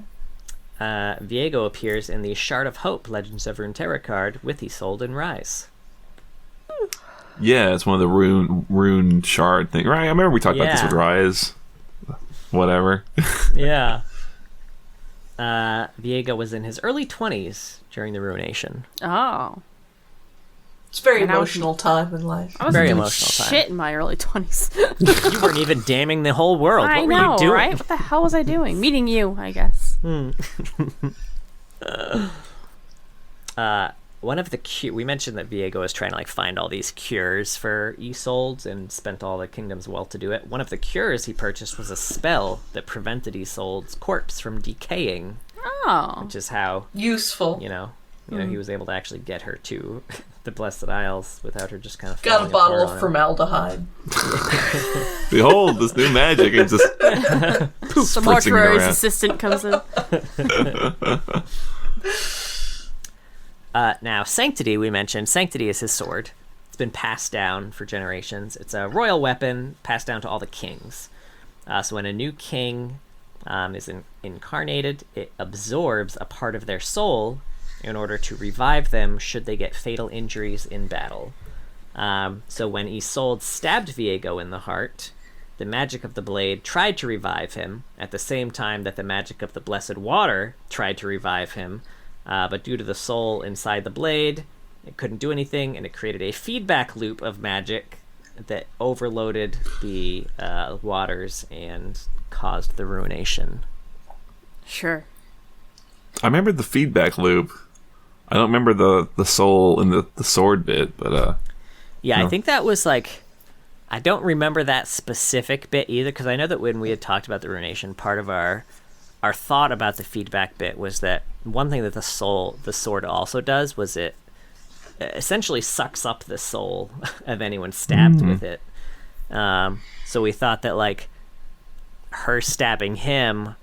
Viego appears in the Shard of Hope Legends of Runeterra card with Isolde and Rise. Yeah, it's one of the rune shard thing. Right, I remember we talked about this Yeah. with Rise. Whatever. Yeah. Viego was in his early 20s during the Ruination. Oh. It's a very And I was- emotional time in life. I was Very doing emotional time. shit in my early 20s. You weren't even damning the whole world. I What were know, you doing? right? What the hell was I doing? Meeting you, I guess. One of the we mentioned that Viego was trying to like find all these cures for Isolde and spent all the kingdom's wealth to do it. One of the cures he purchased was a spell that prevented Isolde's corpse from decaying, Oh. which is how, Useful. you know, You know, he was able to actually get her to the Blessed Isles without her just kind of got a bottle of formaldehyde. Behold, this new magic. It's just the mortuary's assistant comes in. Now, Sanctity, we mentioned. Sanctity is his sword. It's been passed down for generations. It's a royal weapon passed down to all the kings. So when a new king is incarnated, it absorbs a part of their soul in order to revive them should they get fatal injuries in battle. So when Isolde stabbed Viego in the heart, the magic of the blade tried to revive him at the same time that the magic of the blessed water tried to revive him. But due to the soul inside the blade, it couldn't do anything, and it created a feedback loop of magic that overloaded the waters and caused the ruination. Sure. I remember the feedback loop. I don't remember the soul and the sword bit, but yeah, no. I think that was like, I don't remember that specific bit either, because I know that when we had talked about the ruination, part of our thought about the feedback bit was that one thing that the sword also does was it essentially sucks up the soul of anyone stabbed with it. So we thought that like her stabbing him,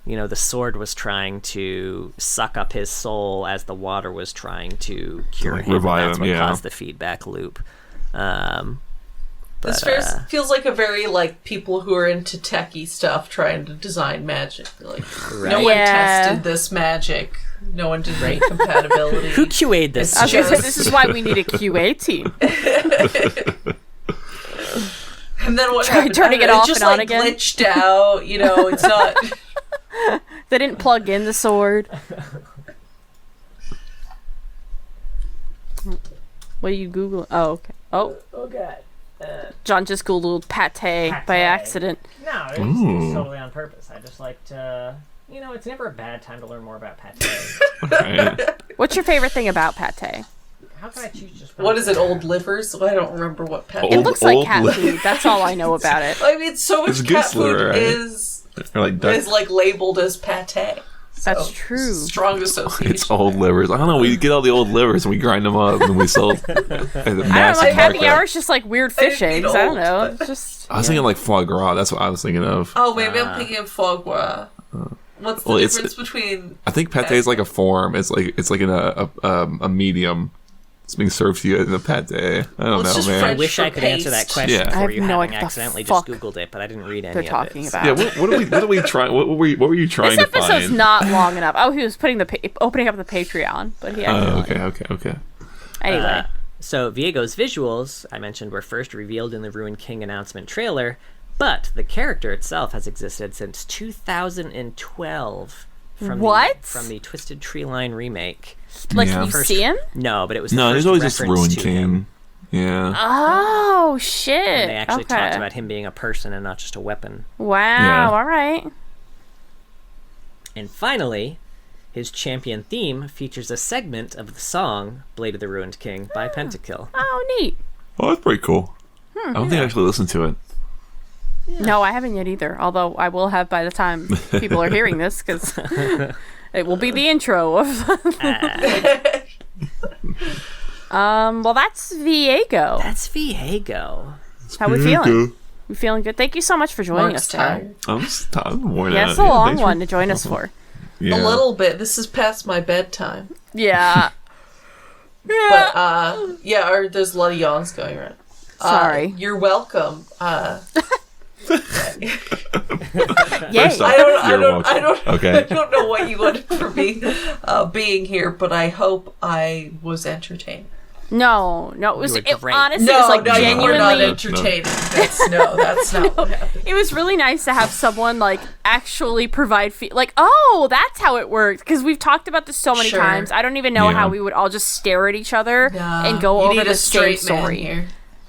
you know, the sword was trying to suck up his soul as the water was trying to cure him. Revive and that's him, what yeah. caused the feedback loop. This feels like a very, like, people who are into techie stuff trying to design magic. Like, no one tested this magic. No one did rate compatibility. Who QA'd this? I was gonna say, this is why we need a QA team. And then what happened? Turning it off just, and on like, again. glitched out. You know, it's not... They didn't plug in the sword. What are you Googling? Oh, okay. Oh, God. John just Googled pate by accident. No, it's totally on purpose. I just like to... You know, it's never a bad time to learn more about pate. right. What's your favorite thing about pate? How can I choose just... What is it, old livers? I don't remember what pate... It looks like old cat food. That's all I know about it. I mean, so much It's cat goose liver, food right? is Or like duck. like labeled as pate. So, That's true. Strong association. It's old livers. I don't know. We get all the old livers and we grind them up and we sold. I don't know, like caviar is just like weird fish I didn't eggs. mean I don't old, know. but- It's just I was thinking like foie gras. That's what I was thinking of. Oh, maybe I'm thinking of foie gras. What's the difference between... I think pate is like a form. It's like in a medium. It's being served to you in a pate. I don't it's know, just man. I French wish for I could answer that paste. question Yeah. I for have you, no having idea what the accidentally fuck just Googled it, but I didn't read any they're of talking it. about. Yeah, what are we trying? What were you trying This to find? episode's not long enough. Oh, he was putting opening up the Patreon, but he accidentally. Okay. Anyway, So Viego's visuals, I mentioned, were first revealed in the Ruined King announcement trailer, but the character itself has existed since 2012 from What? from the Twisted Tree Line remake. like yeah. you see him? No, but it was the No, first there's always just reference Ruined to King. him. Yeah. Oh shit! And they actually okay. talked about him being a person and not just a weapon. Wow. Yeah. All right. And finally, his champion theme features a segment of the song "Blade of the Ruined King" by Pentakill. Oh, neat. Oh, that's pretty cool. I don't think I actually listened to it. No, I haven't yet either. Although I will have by the time people are hearing this, because it will be the intro of. Well, that's Viego. That's Viego. How we feeling? We feeling good? Thank you so much for joining Mark's us today. tired. I'm worn Yeah, out. it's a long thanks for- one to join us for. Yeah. A little bit. This is past my bedtime. Yeah. But, there's a lot of yawns going around. Sorry. You're welcome. Yay. First off, you're welcome. Okay. I don't know what you wanted for me being here, but I hope I was entertaining. No, it was You were great. honestly it No, was like no, you were not genuinely. entertaining. That's not what happened. It was really nice to have someone like actually provide like, oh, that's how it worked, because we've talked about this so many Sure. times. I don't even know Yeah. how we would all just stare at each other Nah, and go you over need the a same straight man story. here.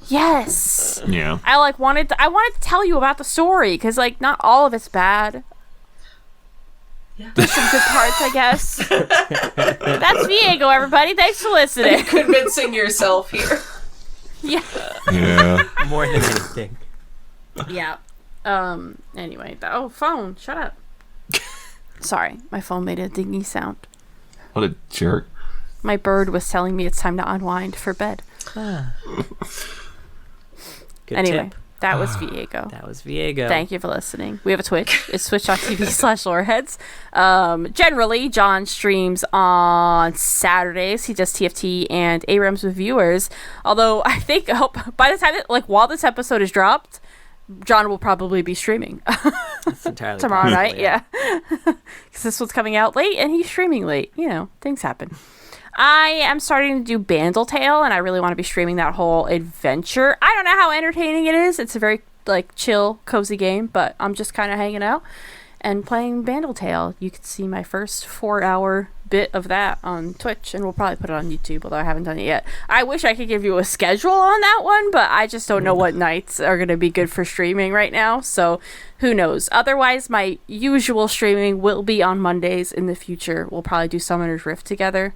Yes. Yeah. I wanted to tell you about the story, because like not all of it's bad. Yeah. There's some good parts, I guess. That's Viego, everybody. Thanks for listening. Convincing yourself here. Yeah. Yeah. More than anything. Yeah. Anyway. Phone. Shut up. Sorry, my phone made a dingy sound. What a jerk. My bird was telling me it's time to unwind for bed. Good Anyway, tip. that was Viego. That was Viego. Thank you for listening. We have a Twitch. It's twitch.tv/loreheads. Generally, John streams on Saturdays. He does TFT and ARAMs with viewers. Although I think by the time while this episode is dropped, John will probably be streaming. That's entirely tomorrow possible, night. Yeah. Because this one's coming out late and he's streaming late. Things happen. I am starting to do Bandletale, and I really want to be streaming that whole adventure. I don't know how entertaining it is. It's a very chill, cozy game, but I'm just kind of hanging out and playing Bandletale. You can see my first 4-hour bit of that on Twitch, and we'll probably put it on YouTube, although I haven't done it yet. I wish I could give you a schedule on that one, but I just don't know what nights are going to be good for streaming right now, so who knows. Otherwise, my usual streaming will be on Mondays in the future. We'll probably do Summoner's Rift together.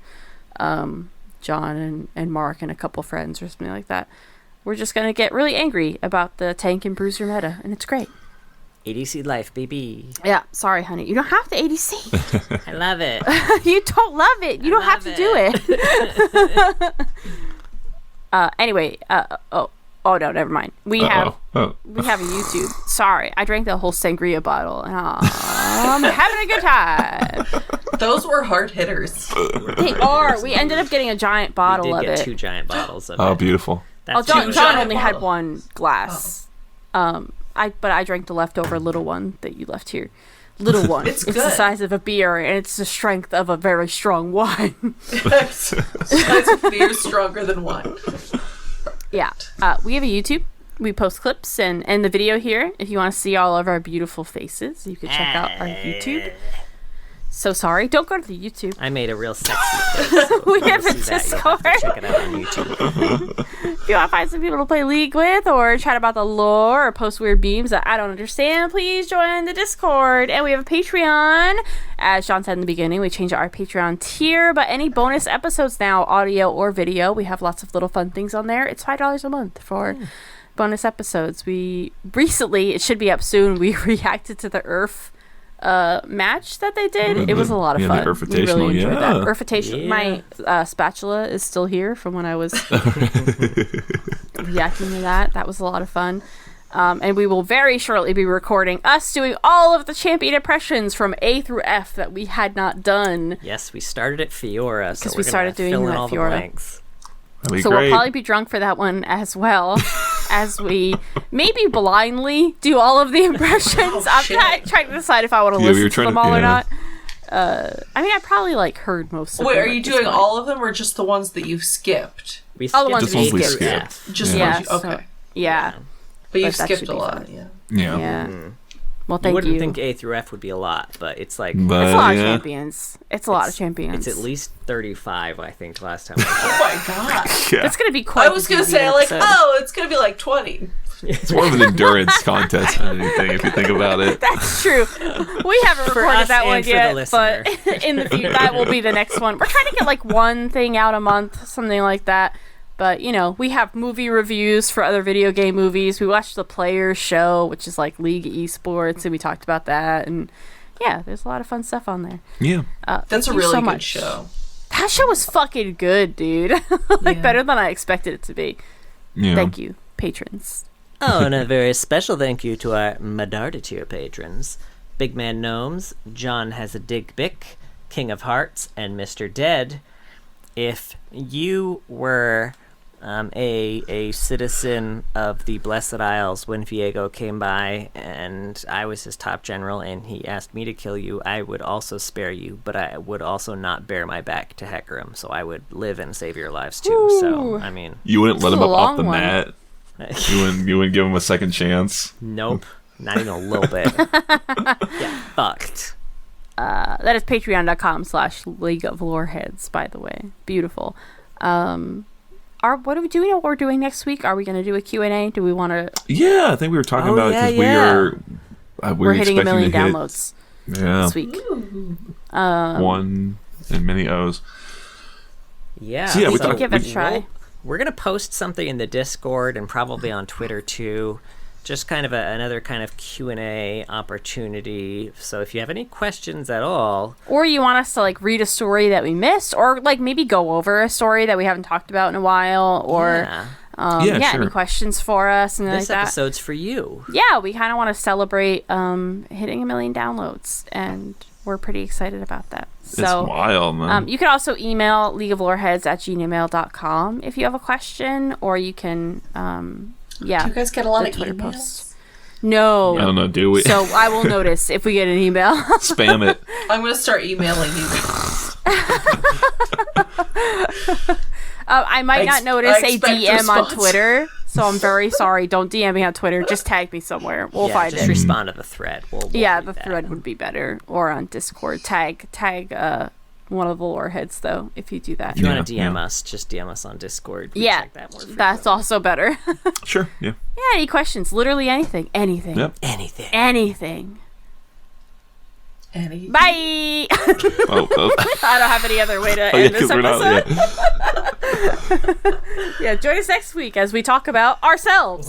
John and Mark and a couple friends or something like that. We're just going to get really angry about the tank and bruiser meta, and it's great. ADC life, baby. Yeah, sorry, honey. You don't have to ADC. I love it. You don't love it. You don't have to do it. Anyway, oh no, never mind. We have a YouTube. Sorry, I drank the whole sangria bottle, and I'm having a good time. Those were hard hitters. They are. We ended up getting a giant bottle of it. 2 giant bottles of it. Oh, beautiful. That's John only had one glass. But I drank the leftover little one that you left here. Little one. It's the size of a beer, and it's the strength of a very strong wine. Size of beer stronger than wine. Yeah. We have a YouTube. We post clips and the video here. If you want to see all of our beautiful faces, you can check out our YouTube. So sorry. Don't go to the YouTube. I made a real sexy face. So we have a Discord. Check it out on YouTube. If you want to find some people to play League with or chat about the lore or post weird memes that I don't understand, please join the Discord. And we have a Patreon. As John said in the beginning, we changed our Patreon tier, but any bonus episodes now, audio or video, we have lots of little fun things on there. It's $5 a month for bonus episodes. We recently, it should be up soon, we reacted to the Earth match that they did. It was a lot of fun. We really enjoyed that. Earthitational. My spatula is still here from when I was reacting to that. That was a lot of fun. And we will very shortly be recording us doing all of the champion impressions from A through F that we had not done. Yes, we started at Fiora, so we started doing fill in that all Fiora. the blanks. So we'll probably be drunk for that one as well, as we maybe blindly do all of the impressions. I'm trying to decide if I want to listen to them all or not. I mean, I probably heard most of them. Wait, are you doing all of them or just the ones that you've skipped? All the ones that we skipped. Just yeah. ones okay. Yeah. But you've skipped a lot, yeah. Yeah. Well, thank you. You wouldn't think A through F would be a lot, but it's it's a lot of champions. It's a lot of champions. It's at least 35, I think, last time. Oh my god. Yeah. It's going to be quite I was going to say, it's going to be 20. It's more of an endurance contest than anything, if you think about it. That's true. We haven't recorded that one yet, but in the future, that will be the next one. We're trying to get one thing out a month, something like that. But, we have movie reviews for other video game movies. We watched the Players show, which is League Esports, and we talked about that. And, yeah, there's a lot of fun stuff on there. Yeah. That's a really good show. That show was fucking good, dude. Better than I expected it to be. Yeah. Thank you, patrons. Oh, and a very special thank you to our Medarda tier patrons. Big Man Gnomes, John Has a Dig Bick, King of Hearts, and Mr. Dead. If you were a citizen of the Blessed Isles when Viego came by and I was his top general and he asked me to kill you, I would also spare you, but I would also not bare my back to hecker him, so I would live and save your lives too. Ooh. So, I mean... You wouldn't let him up off the one. mat? You wouldn't give him a second chance? Nope. Not even a little bit. Yeah, fucked. That is patreon.com/League of Loreheads, by the way. Beautiful. What do we know what we're doing next week? Are we going to do a Q&A? Do we want to... Yeah, I think we were talking about it because we're hitting 1 million downloads this week. 1 and many O's. Yeah. So, give it a try. We're going to post something in the Discord and probably on Twitter too just kind of another kind of Q&A opportunity. So if you have any questions at all, or you want us to like read a story that we missed, or like maybe go over a story that we haven't talked about in a while, or sure. any questions for us and this like that. episode's for you. Yeah, we kind of want to celebrate hitting 1 million downloads, and we're pretty excited about that. So, it's wild, man. You can also email leagueofloreheads@gmail.com if you have a question, or you can, Do you guys get a lot of Twitter emails? Posts. No. I don't know, do we? So I will notice if we get an email. Spam it. I'm going to start emailing you. I might not notice a DM on response. Twitter, so I'm very sorry. Don't DM me on Twitter. Just tag me somewhere. We'll find just it. respond to the thread. We'll The read that. thread would be better, or on Discord. Tag one of the lore heads though, if you do that. If you want to DM us, just DM us on Discord. We check that more that's also better. Sure, yeah. Yeah, any questions? Literally anything. Anything. Yep. Anything. Anything. Any? Bye! Oh. I don't have any other way to Oh, yeah, end this 'cause we're episode. not, Yeah, join us next week as we talk about ourselves.